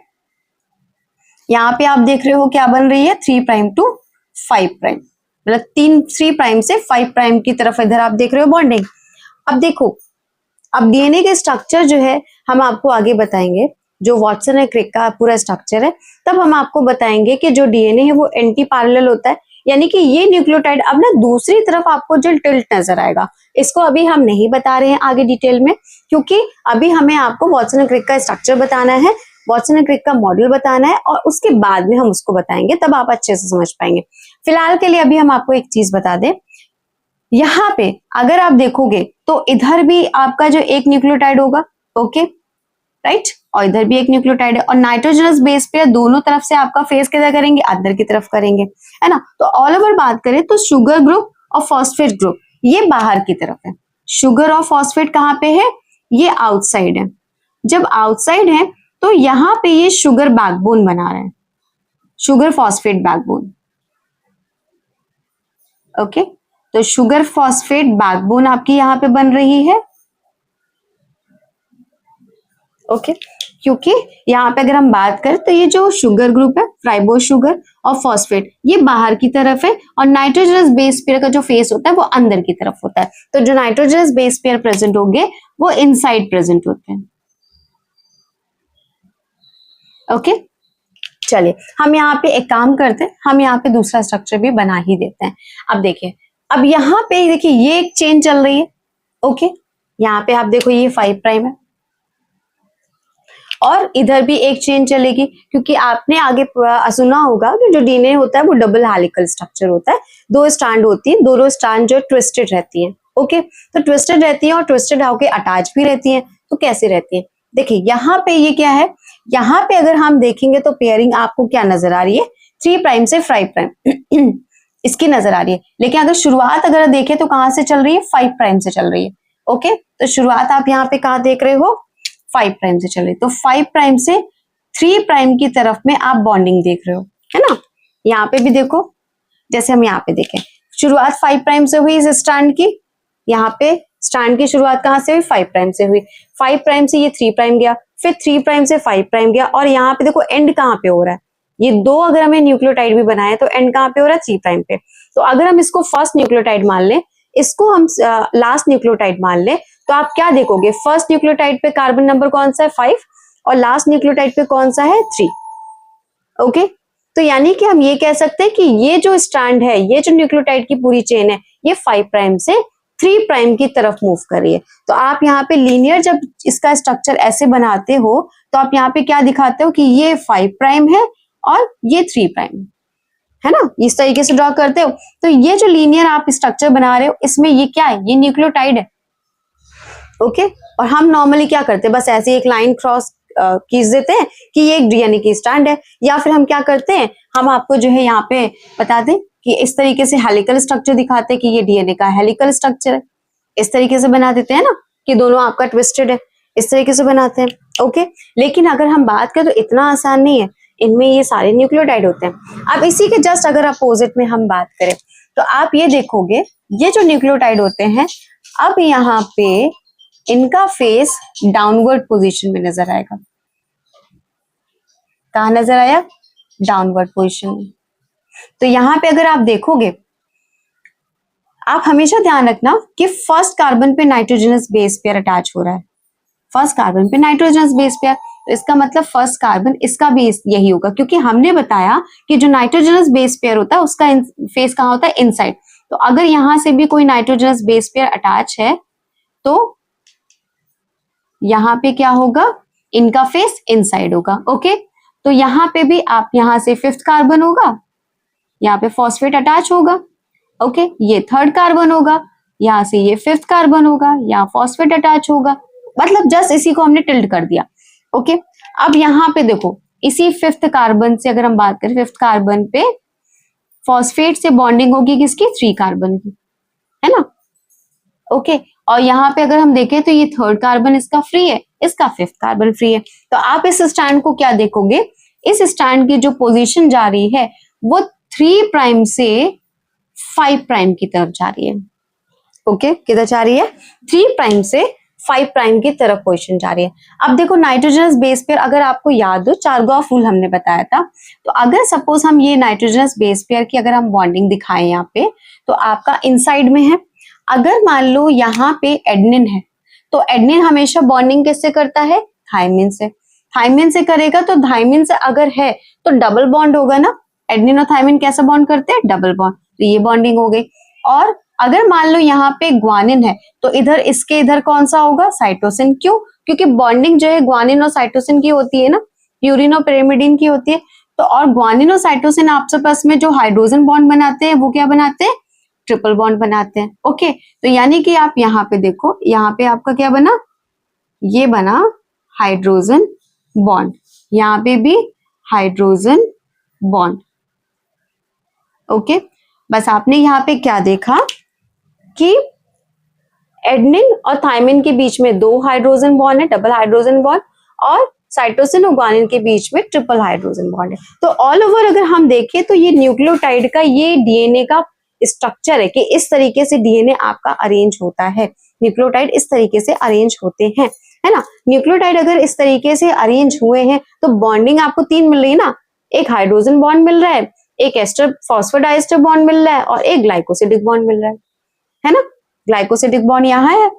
आप देख रहे हो क्या बन रही है? 3 प्राइम टू 5 प्राइम, मतलब 3 प्राइम से 5 प्राइम की तरफ इधर आप देख रहे हो बॉन्डिंग। अब देखो, अब डीएनए के स्ट्रक्चर जो है हम आपको आगे बताएंगे, जो वाटसन एंड क्रिक का पूरा स्ट्रक्चर है, तब हम आपको बताएंगे कि जो डीएनए है वो एंटी पैरेलल होता है, यानी कि ये न्यूक्लियोटाइड अब ना दूसरी तरफ आपको जो टिल्ट नजर आएगा, इसको अभी हम नहीं बता रहे हैं आगे डिटेल में, क्योंकि अभी हमें आपको वाटसन एंड क्रिक का स्ट्रक्चर बताना है, वाटसन एंड क्रिक का मॉडल बताना है, और उसके बाद में हम उसको बताएंगे, तब आप अच्छे से समझ पाएंगे। फिलहाल के लिए अभी हम आपको एक चीज बता दें, यहाँ पे अगर आप देखोगे तो इधर भी आपका जो एक न्यूक्लियोटाइड होगा, ओके राइट, और इधर भी एक न्यूक्लियोटाइड है, और नाइट्रोजनस बेस पे दोनों तरफ से आपका फेस किधर करेंगे? अंदर की तरफ करेंगे, है ना। तो ऑल ओवर बात करें तो शुगर ग्रुप और फॉस्फेट ग्रुप ये बाहर की तरफ है, शुगर और फॉस्फेट कहाँ पे है? ये आउटसाइड है। जब आउटसाइड है तो यहाँ पे ये शुगर बैकबोन बना रहे हैं, शुगर फॉस्फेट बैकबोन। ओके, तो शुगर फॉस्फेट बैकबोन आपकी यहाँ पे बन रही है। ओके, क्योंकि यहाँ पे अगर हम बात करें तो ये जो शुगर ग्रुप है, राइबोस शुगर और फॉस्फेट, ये बाहर की तरफ है, और नाइट्रोजनस बेस पेयर का जो फेस होता है वो अंदर की तरफ होता है। तो जो नाइट्रोजनस बेस पेयर प्रेजेंट होंगे वो इनसाइड प्रेजेंट होते हैं। ओके, चलिए हम यहाँ पे एक काम करते हैं, हम यहाँ पे दूसरा स्ट्रक्चर भी बना ही देते हैं। अब देखिए, अब यहाँ पे देखिए ये एक चेन चल रही है। ओके, यहाँ पे आप देखो ये 5 प्राइम है, और इधर भी एक चेन चलेगी, क्योंकि आपने आगे सुना होगा कि जो डीएनए होता है वो डबल हेलिकल स्ट्रक्चर होता है, 2 स्ट्रैंड होती है, दोनों स्ट्रैंड जो ट्विस्टेड रहती है। ओके, तो ट्विस्टेड रहती है और ट्विस्टेड होके अटैच भी रहती है। तो कैसे रहती है? देखिए यहाँ पे ये क्या है, यहाँ पे अगर हम देखेंगे तो पेयरिंग आपको क्या नजर आ रही है? 3 प्राइम से 5 प्राइम इसकी नजर आ रही है, लेकिन अगर शुरुआत अगर देखें तो कहां से चल रही है? 5 प्राइम से चल रही है। ओके, तो शुरुआत आप यहाँ पे कहा देख रहे हो? 5 प्राइम से चल रही है। तो 5 प्राइम से 3 प्राइम की तरफ में आप बॉन्डिंग देख रहे हो, है ना। यहाँ पे भी देखो, जैसे हम यहाँ पे देखें, शुरुआत 5 प्राइम से हुई इस स्ट्रैंड की, यहाँ पे स्ट्रैंड की शुरुआत कहां से हुई? 5 प्राइम से हुई। 5 प्राइम से ये 3 प्राइम गया, फिर 3 प्राइम से 5 प्राइम गया, और यहाँ पे देखो एंड कहाँ पे हो रहा है? ये दो अगर हमें न्यूक्लियोटाइड भी बनाए तो एंड कहाँ पे हो रहा है, 3 प्राइम पे। तो अगर हम इसको फर्स्ट न्यूक्लियोटाइड मान लें, इसको हम लास्ट न्यूक्लियोटाइड मान लें, तो आप क्या देखोगे, फर्स्ट न्यूक्लियोटाइड पे कार्बन नंबर कौन सा है, 5, और लास्ट न्यूक्लियोटाइड पे कौन सा है, 3। ओके, तो यानी कि हम ये कह सकते हैं कि ये जो स्ट्रैंड है, ये जो न्यूक्लियोटाइड की पूरी चेन है, ये 5 प्राइम से 3 प्राइम की तरफ मूव कर रही है। तो आप यहाँ पे लीनियर जब इसका स्ट्रक्चर ऐसे बनाते हो तो आप यहाँ पे क्या दिखाते हो कि ये 5 प्राइम है और ये 3 प्राइम है ना, इस तरीके से ड्रॉ करते हो। तो ये जो लीनियर आप स्ट्रक्चर बना रहे हो, इसमें ये क्या है, ये न्यूक्लियोटाइड है। ओके, और हम नॉर्मली क्या करते हैं, बस ऐसे एक लाइन क्रॉस खींच देते हैं कि ये एक डीएनए की स्ट्रैंड है, या फिर हम क्या करते हैं, हम आपको जो है यहाँ पे बता दें कि इस तरीके से हेलिकल स्ट्रक्चर दिखाते हैं कि ये डीएनए का हेलिकल स्ट्रक्चर है, इस तरीके से बना देते हैं ना कि दोनों आपका ट्विस्टेड है, इस तरीके से बनाते हैं। ओके, लेकिन अगर हम बात करें तो इतना आसान नहीं है, इनमें ये सारे न्यूक्लियोटाइड होते हैं। अब इसी के जस्ट अगर अपोजिट में हम बात करें तो आप ये देखोगे, ये जो न्यूक्लियोटाइड होते हैं, अब यहाँ पे इनका फेस डाउनवर्ड पोजीशन में नजर आएगा। कहाँ नजर आया, डाउनवर्ड पोजीशन में। तो यहाँ पे अगर आप देखोगे, आप हमेशा ध्यान रखना कि फर्स्ट कार्बन पे नाइट्रोजनस बेस पेयर अटैच हो रहा है, फर्स्ट कार्बन पे नाइट्रोजनस बेस पेयर, तो इसका मतलब फर्स्ट कार्बन इसका भी यही होगा, क्योंकि हमने बताया कि जो नाइट्रोजनस बेस पेयर होता है उसका फेस कहाँ होता है, इनसाइड। तो अगर यहां से भी कोई नाइट्रोजनस बेस पेयर अटैच है तो यहाँ पे क्या होगा, इनका फेस इनसाइड होगा। ओके, तो यहाँ पे भी आप यहाँ से 5th कार्बन होगा, यहाँ पे फॉस्फेट अटैच होगा। ओके, ये 3rd कार्बन होगा, यहाँ से ये 5th कार्बन होगा, यहाँ फॉस्फेट अटैच होगा, मतलब जस्ट इसी को हमने टिल्ट कर दिया। ओके, अब यहाँ पे देखो, इसी 5th कार्बन से अगर हम बात करें, 5th कार्बन पे फॉस्फेट से बॉन्डिंग होगी किसकी, 3 कार्बन की, है ना। ओके, और यहाँ पे अगर हम देखें तो ये 3rd कार्बन इसका फ्री है, इसका 5th कार्बन फ्री है। तो आप इस स्टैंड को क्या देखोगे, इस स्टैंड की जो पोजीशन जा रही है वो 3 प्राइम से 5 प्राइम की तरफ जा रही है। ओके, किधर जा रही है, 3 प्राइम से 5 प्राइम की तरफ पोजीशन जा रही है। अब देखो, नाइट्रोजनस बेस पेयर अगर आपको याद हो, चारगॉफ रूल हमने बताया था, तो अगर सपोज हम ये नाइट्रोजनस बेस पेयर की अगर हम बॉन्डिंग दिखाएं यहाँ पे, तो आपका इनसाइड में है। अगर मान लो यहाँ पे एडेनिन है, तो एडेनिन हमेशा बॉन्डिंग किससे करता है, थायमिन से। थायमिन से करेगा, तो थायमिन से अगर है तो डबल बॉन्ड होगा ना, एडेनिन और थायमिन कैसा बॉन्ड करते हैं, डबल बॉन्ड, तो ये बॉन्डिंग हो गई। और अगर मान लो यहाँ पे ग्वानिन है, तो इधर इसके इधर कौन सा होगा, साइटोसिन। क्यों, क्योंकि बॉन्डिंग जो है ग्वानिन और साइटोसिन की होती है ना, प्यूरिन और पिरिमिडिन की होती है। तो और ग्वानिन और साइटोसिन आपस में जो हाइड्रोजन बॉन्ड बनाते हैं वो क्या बनाते हैं, ट्रिपल बॉन्ड बनाते हैं। ओके, तो यानी कि आप यहाँ पे देखो, यहाँ पे आपका क्या बना, ये बना हाइड्रोजन बॉन्ड, यहाँ पे भी हाइड्रोजन बॉन्ड। ओके, बस आपने यहाँ पे क्या देखा कि एडेनिन और थायमिन के बीच में 2 हाइड्रोजन बॉन्ड है, डबल हाइड्रोजन बॉन्ड, और साइटोसिन और ग्वानिन के बीच में ट्रिपल हाइड्रोजन बॉन्ड है। तो ऑल ओवर अगर हम देखें तो ये न्यूक्लियोटाइड का ये डीएनए का स्ट्रक्चर है कि इस तरीके से डीएनए आपका अरेंज होता है, न्यूक्लियोटाइड इस तरीके से अरेंज होते हैं, है ना। न्यूक्लियोटाइड अगर इस तरीके से अरेंज हुए हैं तो बॉन्डिंग आपको 3 मिल रही है ना, एक हाइड्रोजन बॉन्ड मिल रहा है, एक एस्टर फॉस्फोडाइस्टर बॉन्ड मिल रहा है, और एक ग्लाइकोसिडिक बॉन्ड मिल रहा है ना। ग्लाइकोसिडिक बॉन्ड यहाँ है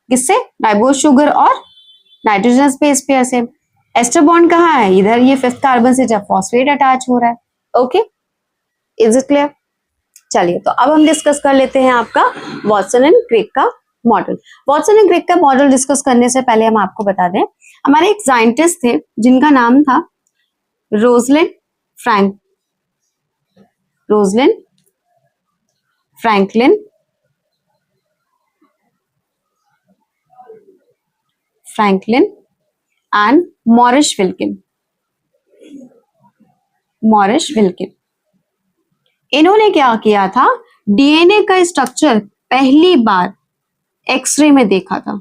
किससे, राइबोस शुगर और नाइट्रोजनस बेस पेयर से। एस्टर बॉन्ड कहाँ है, इधर, ये 5th कार्बन से जब फॉस्फेट अटैच हो रहा है। Okay, is it clear. चलिए, तो अब हम डिस्कस कर लेते हैं आपका वाटसन एंड क्रिक का मॉडल। वाटसन एंड क्रिक का मॉडल डिस्कस करने से पहले हम आपको बता दें, हमारे एक साइंटिस्ट थे जिनका नाम था Rosalind Franklin and Morris Wilkin. इन्होंने क्या किया था, डीएनए का स्ट्रक्चर पहली बार एक्सरे में देखा था,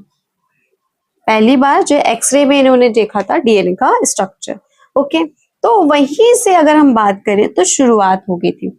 पहली बार जो एक्सरे में इन्होंने देखा था डीएनए का स्ट्रक्चर। ओके, तो वहीं से अगर हम बात करें तो शुरुआत हो गई थी।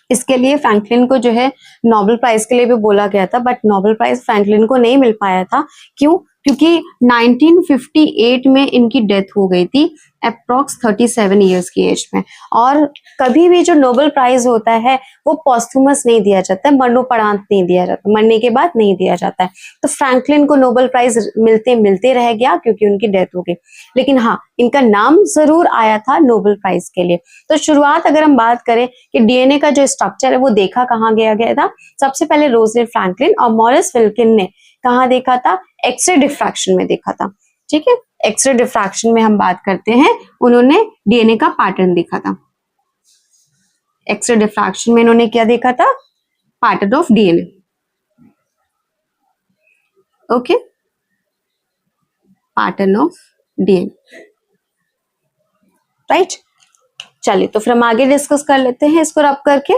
इसके लिए फ्रैंकलिन को जो है नोबेल प्राइज के लिए भी बोला गया था, बट नोबेल प्राइज फ्रैंकलिन को नहीं मिल पाया था। क्यों, क्योंकि 1958 में इनकी डेथ हो गई थी अप्रोक्स 37 ईयर्स की एज में। और कभी भी जो नोबेल प्राइज होता है वो पॉस्थुमस नहीं दिया जाता है, मरणोपरांत नहीं दिया जाता, मरने के बाद नहीं दिया जाता है। तो फ्रैंकलिन को नोबेल प्राइज मिलते मिलते रह गया क्योंकि उनकी डेथ हो गई, लेकिन हाँ इनका नाम जरूर आया था नोबेल प्राइज के लिए। तो शुरुआत अगर हम बात करें कि डीएनए का जो स्ट्रक्चर है वो देखा कहाँ गया था, सबसे पहले रोजलिंड फ्रैंकलिन और मॉरिस विल्किन ने कहाँ देखा था, एक्सरे डिफ्रैक्शन में देखा था। ठीक है, एक्सरे डिफ्रैक्शन में हम बात करते हैं, उन्होंने डीएनए का पैटर्न देखा था। एक्सरे डिफ्रैक्शन में इन्होंने क्या देखा था, pattern of DNA. Okay, pattern of DNA, right. चलिए तो फिर हम आगे डिस्कस कर लेते हैं इसको रब करके।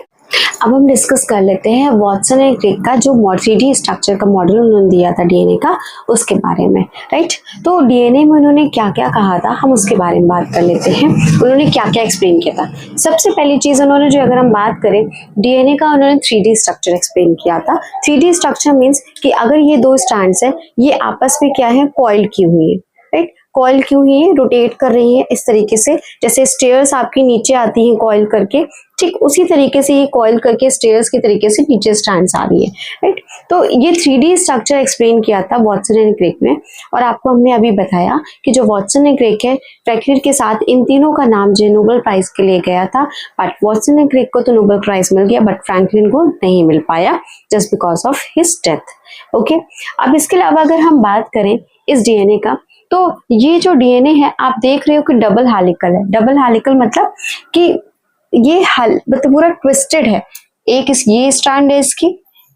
अब हम डिस्कस कर लेते हैं वाटसन एंड क्रिक का जो 3D स्ट्रक्चर का मॉडल उन्होंने दिया था डीएनए का, उसके बारे में, राइट। तो डीएनए में उन्होंने क्या क्या कहा था, हम उसके बारे में बात कर लेते हैं। उन्होंने क्या क्या एक्सप्लेन किया था। सबसे पहली चीज उन्होंने जो, अगर हम बात करें डीएनए का, उन्होंने 3D स्ट्रक्चर एक्सप्लेन किया था। 3D स्ट्रक्चर मीन्स कि अगर ये दो स्ट्रैंड्स है, ये आपस में क्या है, कॉइल की हुई है, राइट। कॉइल क्यों है, रोटेट कर रही है इस तरीके से, जैसे स्टेयर्स आपकी नीचे आती हैं कॉइल करके, ठीक उसी तरीके से ये कॉइल करके स्टेयर्स की तरीके से नीचे स्टैंड्स आ रही है, राइट। तो ये 3D स्ट्रक्चर एक्सप्लेन किया था वाटसन एंड क्रिक में। और आपको हमने अभी बताया कि जो वाटसन एंड क्रिक है, फ्रैंकलिन के साथ इन तीनों का नाम जो नोबेल प्राइज के लिए गया था, बट वाटसन एंड क्रिक को तो नोबेल प्राइज मिल गया, बट फ्रैंकलिन को नहीं मिल पाया just because of his death. Okay, अब इसके अलावा अगर हम बात करें इस डीएनए का, तो ये जो डीएनए है आप देख रहे हो कि डबल हेलिकल है। डबल हेलिकल मतलब कि ये मतलब पूरा ट्विस्टेड है, एक ये स्ट्रैंड है इसकी,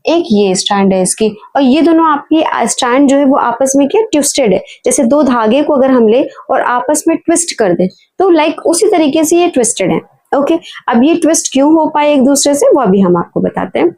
एक ये स्ट्रैंड है इसकी, और ये दोनों आपकी स्ट्रैंड जो है वो आपस में क्या ट्विस्टेड है। जैसे दो धागे को अगर हम ले और आपस में ट्विस्ट कर दें तो लाइक उसी तरीके से ये ट्विस्टेड है। ओके, अब ये ट्विस्ट क्यों हो पाए एक दूसरे से वो अभी हम आपको बताते हैं।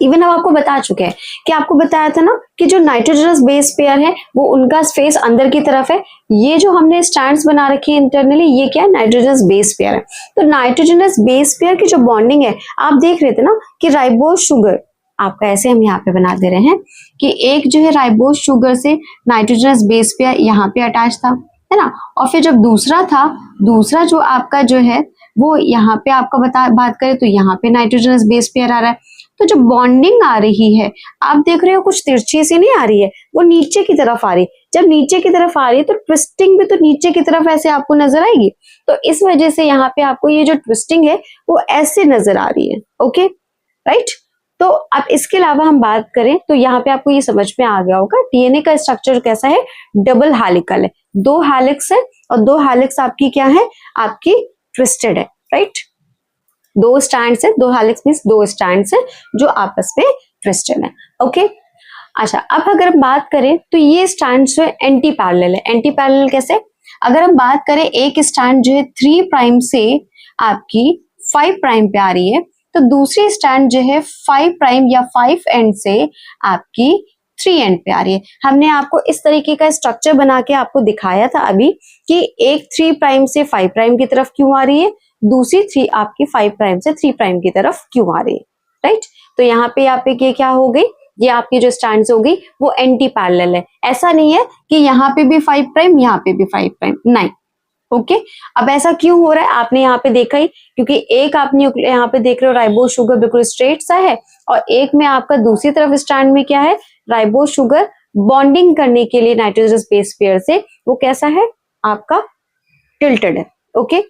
इवन हम आपको बता चुके हैं कि आपको बताया था ना कि जो नाइट्रोजनस बेस पेयर है वो उनका फेस अंदर की तरफ है। ये जो हमने स्टैंड्स बना रखी है इंटरनली, ये क्या है, नाइट्रोजनस बेस पेयर है। तो नाइट्रोजनस बेस पेयर की जो बॉन्डिंग है, आप देख रहे थे ना कि राइबोज शुगर, आपका ऐसे हम यहाँ पे बना दे रहे हैं कि एक जो है राइबोज शुगर से नाइट्रोजनस बेस पेयर यहाँ पे अटैच था, है ना। और फिर जब दूसरा जो आपका जो है वो यहाँ पे आपका बात करें तो यहाँ पे नाइट्रोजनस बेस पेयर आ रहा है। तो जो बॉन्डिंग आ रही है आप देख रहे हो कुछ तिरछी सी नहीं आ रही है, वो नीचे की तरफ आ रही है। जब नीचे की तरफ आ रही है तो ट्विस्टिंग भी तो नीचे की तरफ ऐसे आपको नजर आएगी। तो इस वजह से यहाँ पे आपको ये जो ट्विस्टिंग है वो ऐसे नजर आ रही है। Okay, right. तो अब इसके अलावा हम बात करें तो यहाँ पे आपको ये समझ में आ गया होगा डीएनए का स्ट्रक्चर कैसा है, डबल हेलिकल है, दो हेलिक्स है और दो हेलिक्स आपकी क्या है, आपकी ट्विस्टेड है, राइट। दो स्टैंड्स है, दो हेलिक्स मींस दो स्टैंड्स है जो आपस में ट्विस्टेड है। ओके, अच्छा अब अगर हम बात करें तो ये स्टैंड्स जो है एंटी पैरेलल है। एंटी पैरेलल कैसे, अगर हम बात करें एक स्टैंड जो है 3 प्राइम से आपकी 5 प्राइम पे आ रही है, तो दूसरी स्टैंड जो है 5 प्राइम या 5 एंड से आपकी 3 एंड पे आ रही है। हमने आपको इस तरीके का स्ट्रक्चर बना के आपको दिखाया था अभी कि एक 3 प्राइम से 5 प्राइम की तरफ क्यों आ रही है, दूसरी 3 आपकी 5 प्राइम से 3 प्राइम की तरफ क्यों आ रही है, राइट। तो यहाँ पे ये क्या हो गई, ये आपकी जो स्टैंड्स हो गई वो एंटी पैरेलल है। ऐसा नहीं है कि यहाँ पे भी 5 प्राइम यहाँ पे भी 5 प्राइम, नहीं। ओके, अब ऐसा क्यों हो रहा है आपने यहाँ पे देखा ही, क्योंकि एक आपने यहाँ पे देख रहे हो राइबोज शुगर बिल्कुल स्ट्रेट सा है और एक में आपका दूसरी तरफ स्टैंड में क्या है, राइबोज शुगर बॉन्डिंग करने के लिए नाइट्रोजनस बेस पेयर से वो कैसा है, आपका टिल्टेड है। ओके,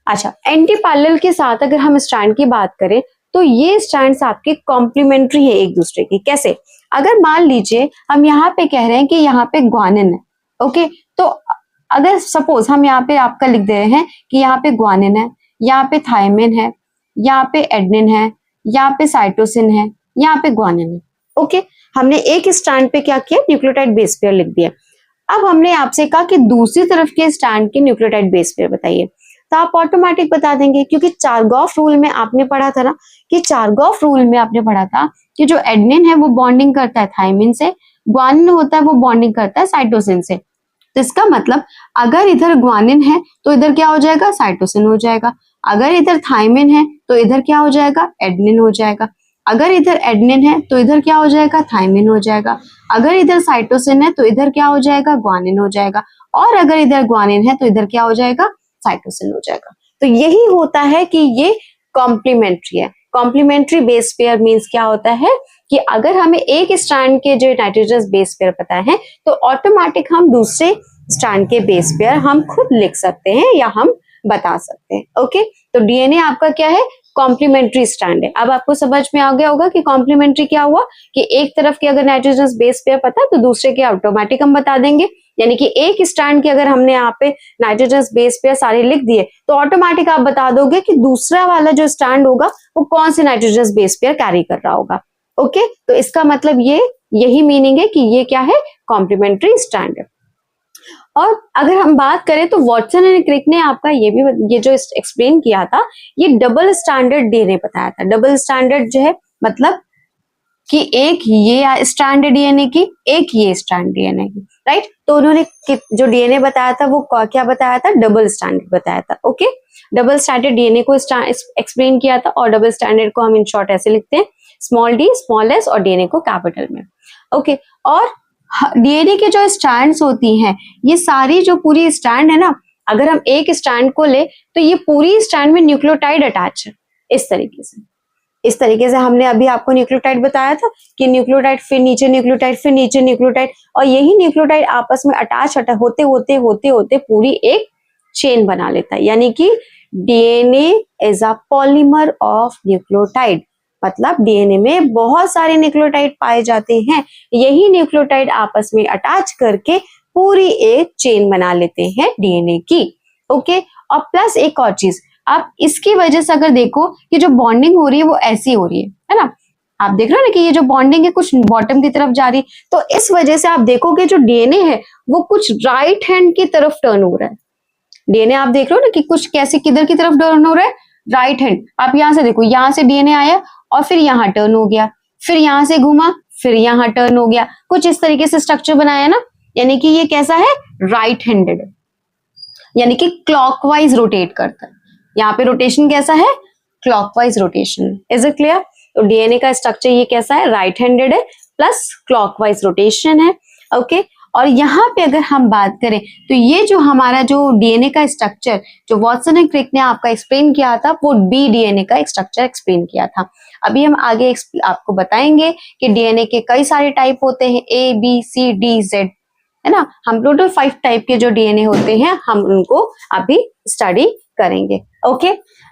अच्छा एंटी पैरेलल के साथ अगर हम स्टैंड की बात करें तो ये स्टैंड्स आपके कॉम्प्लीमेंट्री है एक दूसरे की। कैसे, अगर मान लीजिए हम यहाँ पे कह रहे हैं कि यहाँ पे ग्वानिन है, ओके, तो अगर सपोज हम यहाँ पे आपका लिख दे रहे हैं कि यहाँ पे ग्वानिन है, यहाँ पे थायमिन है, यहाँ पे एडेनिन है, यहाँ पे साइटोसिन है, यहाँ पे ग्वानिन है। ओके, हमने एक स्टैंड पे क्या किया, न्यूक्लियोटाइड बेस पेयर लिख दिया। अब हमने आपसे कहा कि दूसरी तरफ के स्टैंड के न्यूक्लियोटाइड बेस पेयर बताइए, तो आप ऑटोमेटिक बता देंगे, क्योंकि चारगॉफ रूल में आपने पढ़ा था ना, कि चारगॉफ रूल में आपने पढ़ा था कि जो एडेनिन है वो बॉन्डिंग करता है थायमिन से, ग्वानिन होता है वो बॉन्डिंग करता है साइटोसिन से। तो इसका मतलब अगर इधर ग्वानिन है तो इधर क्या हो जाएगा, साइटोसिन हो जाएगा, अगर इधर थायमिन है तो इधर क्या हो जाएगा, एडेनिन हो जाएगा। अगर इधर एडेनिन है तो इधर क्या हो जाएगा, थायमिन हो जाएगा। अगर इधर साइटोसिन है तो इधर क्या हो जाएगा, ग्वानिन हो जाएगा। और अगर इधर ग्वानिन है तो इधर क्या हो जाएगा, साइटोसिन हो जाएगा। तो यही होता है कि ये कॉम्प्लीमेंट्री है। कॉम्प्लीमेंट्री बेस पेयर मीन्स क्या होता है कि अगर हमें एक स्ट्रैंड के जो नाइट्रोजनस बेस पेयर पता है तो ऑटोमेटिक हम दूसरे स्ट्रैंड के बेस पेयर हम खुद लिख सकते हैं या हम बता सकते हैं। ओके, तो डीएनए आपका क्या है, कॉम्प्लीमेंट्री स्ट्रैंड है। अब आपको समझ में आ गया होगा कि कॉम्प्लीमेंट्री क्या हुआ, कि एक तरफ के अगर नाइट्रोजनस बेस पेयर पता है तो दूसरे के ऑटोमेटिक हम बता देंगे। यानी कि एक स्ट्रैंड के अगर हमने यहाँ पे नाइट्रोजनस बेस पेयर सारे लिख दिए तो ऑटोमेटिक आप बता दोगे कि दूसरा वाला जो स्ट्रैंड होगा वो कौन से नाइट्रोजनस बेस पेयर कैरी कर रहा होगा। ओके, तो इसका मतलब ये यही मीनिंग है कि ये क्या है, कॉम्प्लीमेंट्री स्ट्रैंड है। और अगर हम बात करें तो वॉटसन एंड क्रिक ने आपका ये जो एक्सप्लेन किया था, ये डबल स्टैंडर्ड डीएनए बताया था। डबल स्टैंडर्ड जो है मतलब कि एक ये स्ट्रैंड डीएनए की, एक ये स्ट्रैंड डीएनए की, राइट। तो उन्होंने जो डीएनए बताया था वो क्या बताया था, डबल स्टैंडर्ड बताया था। ओके, डबल स्टैंडर्ड डीएनए को एक्सप्लेन किया था। और डबल स्टैंडर्ड को हम इन शॉर्ट ऐसे लिखते हैं, स्मॉल डी स्मॉल एस और डीएनए को कैपिटल में। ओके, और डीएनए के जो स्ट्रैंड्स होती हैं, ये सारी जो पूरी स्ट्रैंड है ना, अगर हम एक स्ट्रैंड को ले तो ये पूरी स्ट्रैंड में न्यूक्लियोटाइड अटैच है। इस तरीके से हमने अभी आपको न्यूक्लियोटाइड बताया था कि न्यूक्लियोटाइड फिर नीचे न्यूक्लियोटाइड फिर नीचे न्यूक्लियोटाइड, और यही न्यूक्लियोटाइड आपस में अटैच होते होते होते होते पूरी एक चेन बना लेता है। यानी कि DNA is a polymer of nucleotide, मतलब डीएनए में बहुत सारे न्यूक्लियोटाइड पाए जाते हैं। यही न्यूक्लियोटाइड आपस में अटैच करके पूरी एक चेन बना लेते हैं डीएनए की। ओके, और प्लस एक और चीज, आप इसकी वजह से अगर देखो कि जो बॉन्डिंग हो रही है वो ऐसी हो रही है ना, आप देख रहे हो ना कि ये जो बॉन्डिंग है कुछ बॉटम की तरफ जा रही है, तो इस वजह से आप देखोगे जो डीएनए है वो कुछ राइट हैंड की तरफ टर्न हो रहा है। डीएनए आप देख रहे हो ना कि कुछ कैसे किधर की तरफ टर्न हो रहा है, राइट हैंड। आप यहां से देखो, यहां से डीएनए आया और फिर यहाँ टर्न हो गया, फिर यहां से घूमा फिर यहाँ टर्न हो गया, कुछ इस तरीके से स्ट्रक्चर बनाया ना। यानी कि ये कैसा है, राइट हैंडेड, यानी कि क्लॉकवाइज रोटेट करता है। यहाँ पे रोटेशन कैसा है, clockwise rotation. Is it clear? तो डीएनए का स्ट्रक्चर ये कैसा है, राइट हैंडेड है प्लस क्लॉकवाइज रोटेशन है। ओके, और यहाँ पे अगर हम बात करें तो ये जो हमारा जो डीएनए का स्ट्रक्चर जो वॉटसन एंड क्रिक ने आपका एक्सप्लेन किया था, वो डी डीएनए का स्ट्रक्चर एक्सप्लेन किया था। अभी हम आगे आपको बताएंगे कि डीएनए के कई सारे टाइप होते हैं, A B C D Z, है ना। हम टोटल 5 टाइप के जो डीएनए होते हैं हम उनको अभी स्टडी करेंगे। ओके,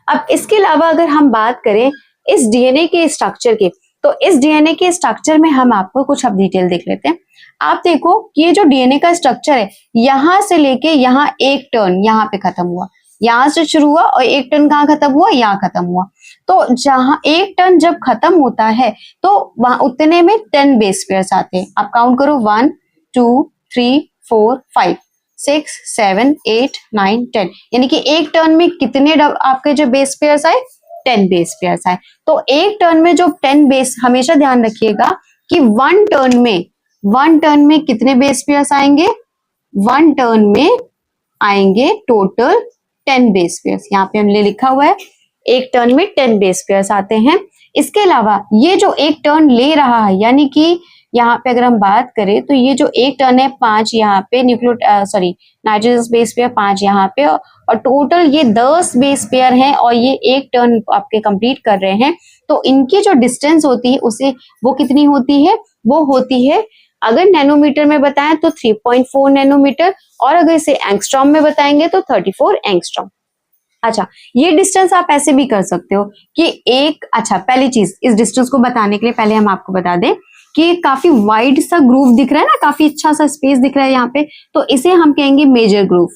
अब इसके अलावा अगर हम बात करें इस डीएनए के स्ट्रक्चर की, तो इस डीएनए के स्ट्रक्चर में हम आपको कुछ अब डिटेल देख लेते हैं। आप देखो कि ये जो डीएनए का स्ट्रक्चर है, यहां से लेके यहाँ एक टर्न यहाँ पे खत्म हुआ, यहां से शुरू हुआ और एक टर्न कहाँ खत्म हुआ, यहाँ खत्म हुआ। तो जहां एक टर्न जब खत्म होता है तो वहां उतने में 10 बेस पेयर्स आते हैं। आप काउंट करो, 1 2 3 4 5 6 7 8 9 10, यानी कि एक टर्न में कितने आपके जो बेस पेयर्स आए, 10 बेस पेयर्स आए। तो एक टर्न में जो 10 बेस, हमेशा ध्यान रखिएगा कि वन टर्न में कितने बेस पेयर्स आएंगे, वन टर्न में आएंगे टोटल 10 बेस पेयर्स। यहाँ पे हमने लिखा हुआ है एक टर्न में 10 बेस पेयर्स आते हैं। इसके अलावा ये जो एक टर्न ले रहा है, यानी कि यहाँ पे अगर हम बात करें तो ये जो एक टर्न है 5 यहाँ पे नाइट्रोजन बेस पेयर 5 यहाँ पे, और टोटल ये 10 बेस पेयर हैं और ये एक टर्न आपके कंप्लीट कर रहे हैं। तो इनकी जो डिस्टेंस होती है उसे वो कितनी होती है, वो होती है, अगर नैनोमीटर में बताएं तो 3.4 नैनोमीटर, और अगर इसे एंगस्ट्रॉम में बताएंगे तो 34 एंगस्ट्रॉम। अच्छा, ये डिस्टेंस आप ऐसे भी कर सकते हो कि पहली चीज इस डिस्टेंस को बताने के लिए पहले हम आपको बता दें कि काफी वाइड सा ग्रूव दिख रहा है ना, काफी अच्छा सा स्पेस दिख रहा है यहाँ पे, तो इसे हम कहेंगे मेजर ग्रूव।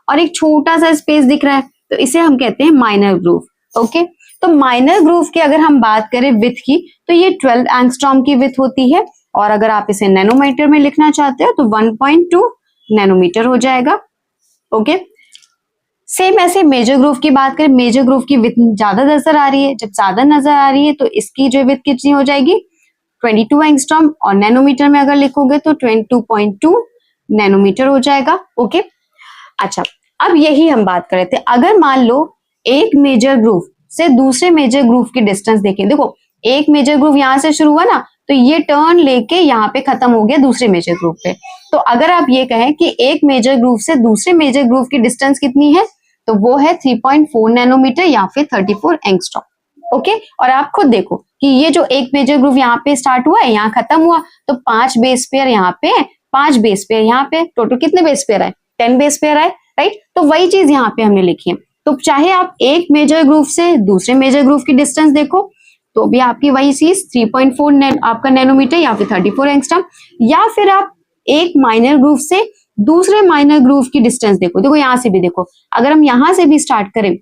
और एक छोटा सा स्पेस दिख रहा है तो इसे हम कहते हैं माइनर ग्रूव। ओके, तो माइनर ग्रूव की अगर हम बात करें विथ की, तो ये 12 एंगस्ट्रॉम की विथ होती है, और अगर आप इसे नैनोमीटर में लिखना चाहते हो तो 1.2 नैनोमीटर हो जाएगा। ओके, सेम ऐसे मेजर ग्रूव की बात करें, मेजर ग्रूव की विथ ज्यादा नजर आ रही है, जब ज्यादा नजर आ रही है तो इसकी जो विथ कितनी हो जाएगी, 22 एंगस्ट्रॉम, और नैनोमीटर में अगर लिखोगे तो 22.2 नैनोमीटर हो जाएगा। ओके, अच्छा, अब यही हम बात कर रहे थे, अगर मान लो एक मेजर ग्रूव से दूसरे मेजर ग्रूव की डिस्टेंस देखें, देखो एक मेजर ग्रुप यहाँ से शुरू हुआ ना, तो ये टर्न लेके यहाँ पे खत्म हो गया दूसरे मेजर ग्रुप पे। तो अगर आप ये कहें कि एक मेजर ग्रुप से दूसरे मेजर ग्रुप की डिस्टेंस कितनी है, तो वो है 3.4 नैनोमीटर या फिर 34 एंगस्ट्रॉम। ओके, और आप खुद देखो कि ये जो एक मेजर ग्रुप यहाँ पे स्टार्ट हुआ है, यहाँ खत्म हुआ, तो 5 बेस पेयर यहाँ पे है, 5 बेस पेयर यहाँ पे, टोटल कितने बेस पेयर है, 10 बेस पेयर है, राइट। तो वही चीज यहाँ पे हमने लिखी है। तो चाहे आप एक मेजर ग्रुप से दूसरे मेजर ग्रुप की डिस्टेंस देखो, तो भी आपकी वही चीज 3.4 आपका नैनोमीटर या फिर 34 एंगस्ट्रॉम, या फिर आप एक माइनर ग्रुप से दूसरे माइनर ग्रुप की डिस्टेंस देखो। देखो यहाँ से भी देखो, अगर हम यहाँ से भी स्टार्ट करें,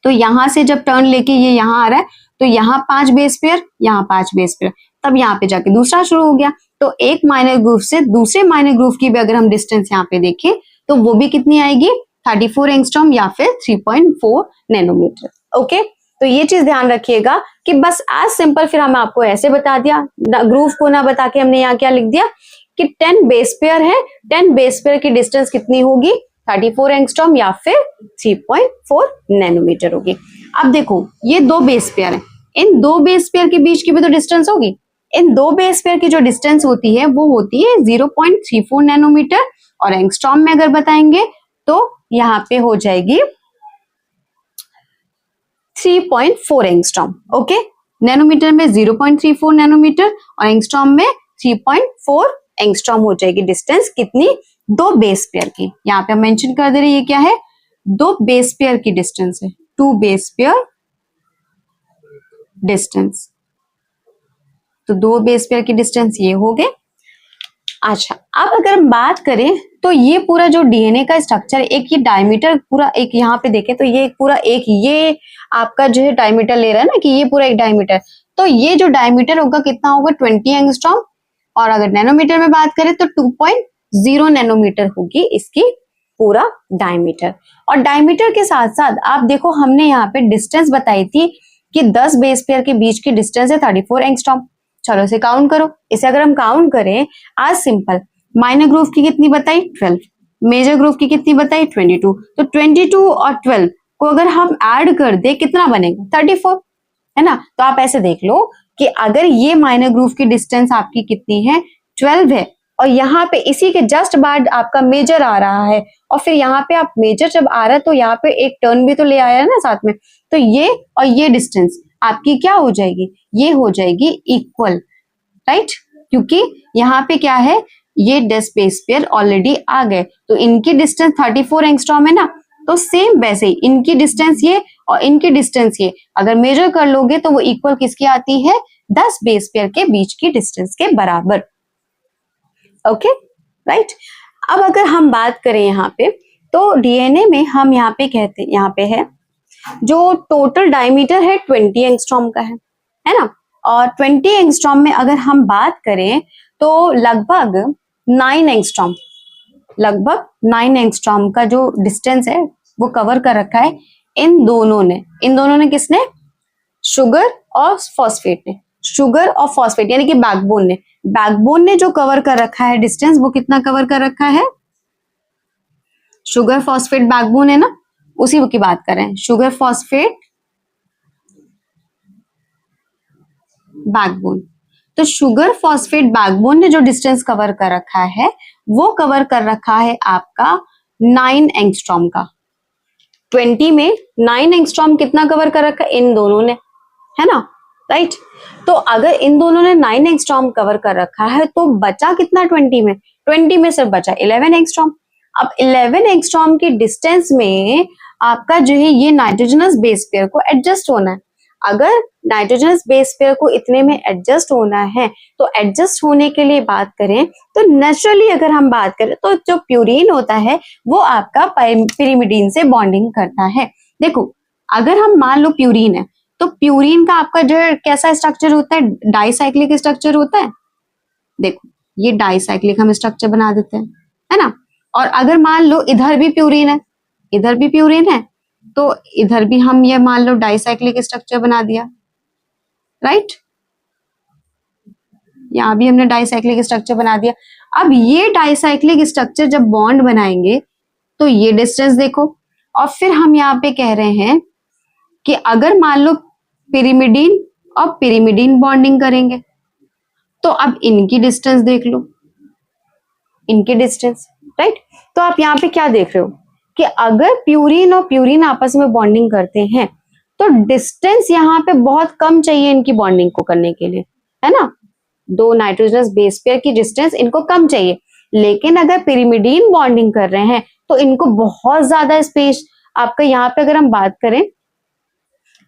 तो यहाँ से जब टर्न लेके ये यहाँ आ रहा है, तो यहाँ 5 बेस पेयर, यहाँ 5 बेस पेयर, तब यहाँ पे जाके दूसरा शुरू हो गया। तो एक माइनर ग्रुप से दूसरे माइनर ग्रुप की भी अगर हम डिस्टेंस यहाँ पे देखें, तो वो भी कितनी आएगी, 34 एंगस्ट्रॉम या फिर 3.4 नैनोमीटर। ओके, तो ये चीज ध्यान रखिएगा कि बस आज सिंपल, फिर हम आपको ऐसे बता दिया, ग्रुप को ना बता के हमने यहाँ क्या लिख दिया कि 10 बेस पेयर है, 10 बेस पेयर की डिस्टेंस कितनी होगी, 34 एंगस्ट्रॉम या फिर 3.4 नैनोमीटर होगी। अब देखो ये 2 बेस पेयर है, इन 2 बेस पेयर के बीच की भी तो डिस्टेंस होगी। इन 2 बेस पेयर की जो डिस्टेंस होती है वो होती है 0.34 नैनोमीटर, और एंगस्ट्रॉम में अगर बताएंगे तो यहाँ पे हो जाएगी 3.4 एंगस्ट्रॉम। ओके, नैनोमीटर में 0.34 नैनोमीटर और एंगस्ट्रॉम में 3.4 एंगस्ट्रॉम हो जाएगी डिस्टेंस कितनी, 2 बेस पेयर की। यहाँ पे हम मेंशन कर दे रहे हैं ये क्या है, 2 बेस पेयर की डिस्टेंस है, 2 बेस पेयर डिस्टेंस। तो 2 बेस पेयर की डिस्टेंस ये हो गए। अच्छा, अब अगर हम बात करें तो ये पूरा जो डीएनए का स्ट्रक्चर, एक ये डायमीटर पूरा, एक यहाँ पे देखें तो ये पूरा एक ये आपका जो है डायमीटर ले रहा है ना, कि ये पूरा एक डायमीटर, तो ये जो डायमीटर होगा कितना होगा, 20 एंगस्ट्रॉम, और अगर नैनोमीटर में बात करें तो 2.0 नैनोमीटर होगी इसकी पूरा डायमीटर। और डायमीटर के साथ साथ आप देखो हमने यहाँ पे डिस्टेंस बताई थी कि 10 बेस पेयर के बीच की डिस्टेंस है 34 एंगस्ट्रॉम। चलो इसे काउंट करो, इसे अगर हम काउंट करें आज सिंपल, माइनर ग्रुप की कितनी बताई 12, मेजर ग्रुप की कितनी बताई 22, तो 22 और 12 को अगर हम ऐड कर दे कितना बनेगा 34, है ना। तो आप ऐसे देख लो कि अगर ये माइनर ग्रुप की डिस्टेंस आपकी कितनी है 12 है, और यहाँ पे इसी के जस्ट बाद आपका मेजर आ रहा है, और फिर यहाँ पे आप मेजर जब आ रहा है तो यहाँ पे एक टर्न भी तो ले आया है ना साथ में, तो ये और ये डिस्टेंस आपकी क्या हो जाएगी, ये हो जाएगी इक्वल, राइट। क्योंकि यहाँ पे क्या है, ये 10 बेस पेयर ऑलरेडी आ गए, तो इनकी डिस्टेंस 34 एंगस्ट्रॉम है ना, तो सेम वैसे ही इनकी डिस्टेंस ये और इनकी डिस्टेंस ये अगर मेजर कर लोगे तो वो इक्वल किसकी आती है, 10 बेस पेयर के बीच की डिस्टेंस के बराबर। Okay, right. अब अगर हम बात करें यहाँ पे, तो डीएनए में हम यहाँ पे कहते हैं, यहाँ पे है जो टोटल डायमीटर है 20 एंगस्ट्रॉम का है ना, और 20 एंगस्ट्रॉम में अगर हम बात करें तो लगभग 9 एंगस्ट्रॉम, लगभग 9 एंगस्ट्रॉम का जो डिस्टेंस है वो कवर कर रखा है इन दोनों ने किसने, शुगर और फॉस्फेट ने, शुगर और फॉस्फेट यानी कि बैकबोन ने जो कवर कर रखा है डिस्टेंस, वो कितना कवर कर रखा है, शुगर फॉस्फेट बैकबोन है ना, उसी की बात कर रहे हैं, शुगर फॉस्फेट बैकबोन। तो शुगर फॉस्फेट बैकबोन ने जो डिस्टेंस कवर कर रखा है वो कवर कर रखा है आपका 9 एंगस्ट्रॉम का। 20 में 9 एंगस्ट्रॉम कितना कवर कर रखा है, इन दोनों ने, है ना, राइट। तो अगर इन दोनों ने 9 एंगस्ट्रॉम कवर कर रखा है तो बचा कितना 20 में, 20 में सिर्फ बचा 11 एंगस्ट्रॉम। अब 11 एंगस्ट्रॉम की डिस्टेंस में आपका जो है ये नाइट्रोजनस बेस पेयर को एडजस्ट होना है। अगर नाइट्रोजनस बेस पेयर को इतने में एडजस्ट होना है, तो एडजस्ट होने के लिए बात करें तो नेचुरली अगर हम बात करें तो जो प्यूरिन होता है वो आपका पिरिमिडीन से बॉन्डिंग करता है। देखो अगर हम मान लो प्यूरिन है, तो प्यूरिन का आपका जो है कैसा स्ट्रक्चर होता है, डाइसाइक्लिक स्ट्रक्चर होता है। देखो ये डाइसाइक्लिक हम स्ट्रक्चर बना देते हैं, है ना। और अगर मान लो इधर भी प्यूरिन है, इधर भी प्यूरिन है, तो इधर भी हम ये मान लो डाइसाइक्लिक स्ट्रक्चर बना दिया, राइट। यहाँ भी हमने डाइसाइक्लिक स्ट्रक्चर बना दिया। अब ये डाइसाइक्लिक स्ट्रक्चर जब बॉन्ड बनाएंगे तो ये डिस्टेंस देखो, और फिर हम यहाँ पे कह रहे हैं कि अगर मान लो पिरिमिडीन और पिरिमिडीन बॉन्डिंग करेंगे। तो अब इनकी डिस्टेंस देख लो, इनकी डिस्टेंस, राइट। तो आप यहाँ पे क्या देख रहे हो कि अगर प्यूरिन और प्यूरिन आपस में बॉन्डिंग करते हैं तो डिस्टेंस यहाँ पे बहुत कम चाहिए इनकी बॉन्डिंग को करने के लिए, है ना। दो नाइट्रोजनस बेस पेयर की डिस्टेंस इनको कम चाहिए, लेकिन अगर पिरिमिडीन बॉन्डिंग कर रहे हैं तो इनको बहुत ज्यादा स्पेस, आपका यहाँ पे अगर हम बात करें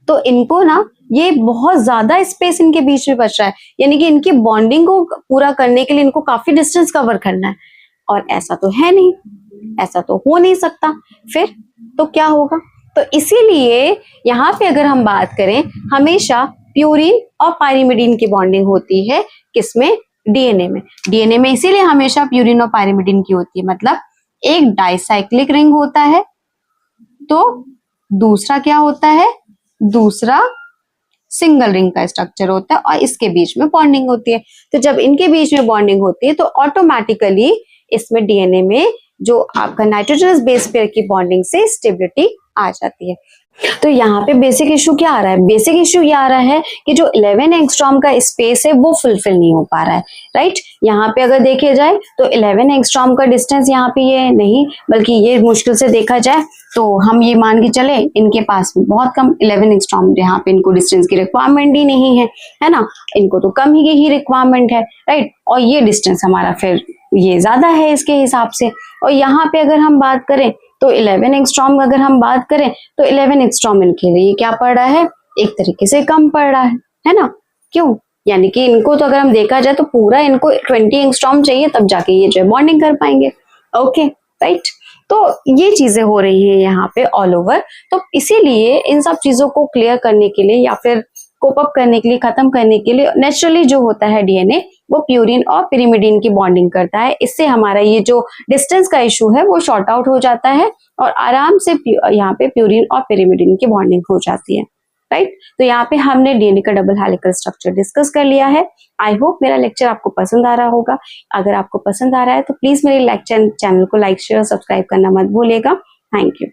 तो इनको ना ये बहुत ज्यादा स्पेस इनके बीच में बच रहा है, यानी कि इनकी बॉन्डिंग को पूरा करने के लिए इनको काफी डिस्टेंस कवर करना है, और ऐसा तो है नहीं, ऐसा तो हो नहीं सकता। फिर तो क्या होगा, तो इसीलिए यहाँ पे अगर हम बात करें हमेशा प्यूरिन और पाइरिमिडीन की बॉन्डिंग होती है, किसमें, डीएनए में। डीएनए में इसीलिए हमेशा प्यूरिन और पाइरिमिडीन की होती है, मतलब एक डाइसाइक्लिक रिंग होता है तो दूसरा क्या होता है, दूसरा सिंगल रिंग का स्ट्रक्चर होता है और इसके बीच में बॉन्डिंग होती है। तो जब इनके बीच में बॉन्डिंग होती है तो ऑटोमेटिकली इसमें डीएनए में जो आपका नाइट्रोजनस बेस पेयर की बॉन्डिंग से स्टेबिलिटी आ जाती है। तो यहाँ पे बेसिक इशू क्या आ रहा है, बेसिक इशू ये आ रहा है कि जो 11 एंगस्ट्रॉम का स्पेस है वो फुलफिल नहीं हो पा रहा है, राइट। यहाँ पे अगर देखे जाए तो 11 एंगस्ट्रॉम का डिस्टेंस यहाँ पे ये नहीं, बल्कि ये मुश्किल से देखा जाए तो हम ये मान के चले इनके पास में बहुत कम 11 एंगस्ट्रॉम, यहाँ पे इनको डिस्टेंस की रिक्वायरमेंट ही नहीं है ना, इनको तो कम ही रिक्वायरमेंट है, राइट। और ये डिस्टेंस हमारा फिर ये ज्यादा है इसके हिसाब से। और यहाँ पे अगर हम बात करें तो 11 एंगस्ट्रॉम अगर हम बात करें तो 11 एंगस्ट्रॉम इनके लिए क्या पड़ रहा है, एक तरीके से कम पड़ रहा है ना। क्यों, यानी कि इनको तो अगर हम देखा जाए तो पूरा इनको 20 एंगस्ट्रॉम चाहिए तब जाके ये जो बॉन्डिंग कर पाएंगे, ओके, राइट। तो ये चीजें हो रही हैं यहाँ पे ऑल ओवर। तो इसीलिए इन सब चीजों को क्लियर करने के लिए या फिर कोप अप करने के लिए, खत्म करने के लिए नेचुरली जो होता है डीएनए वो प्यूरिन और पिरिमिडीन की बॉन्डिंग करता है। इससे हमारा ये जो डिस्टेंस का इशू है वो शॉर्ट आउट हो जाता है और आराम से यहाँ पे प्यूरिन और पिरिमिडीन की बॉन्डिंग हो जाती है, राइट। तो यहाँ पे हमने डीएनए का डबल हेलिकल स्ट्रक्चर डिस्कस कर लिया है। आई होप मेरा लेक्चर आपको पसंद आ रहा होगा। अगर आपको पसंद आ रहा है तो प्लीज मेरे लेक्चर चैनल को लाइक, शेयर और सब्सक्राइब करना मत भूलिएगा। Thank you.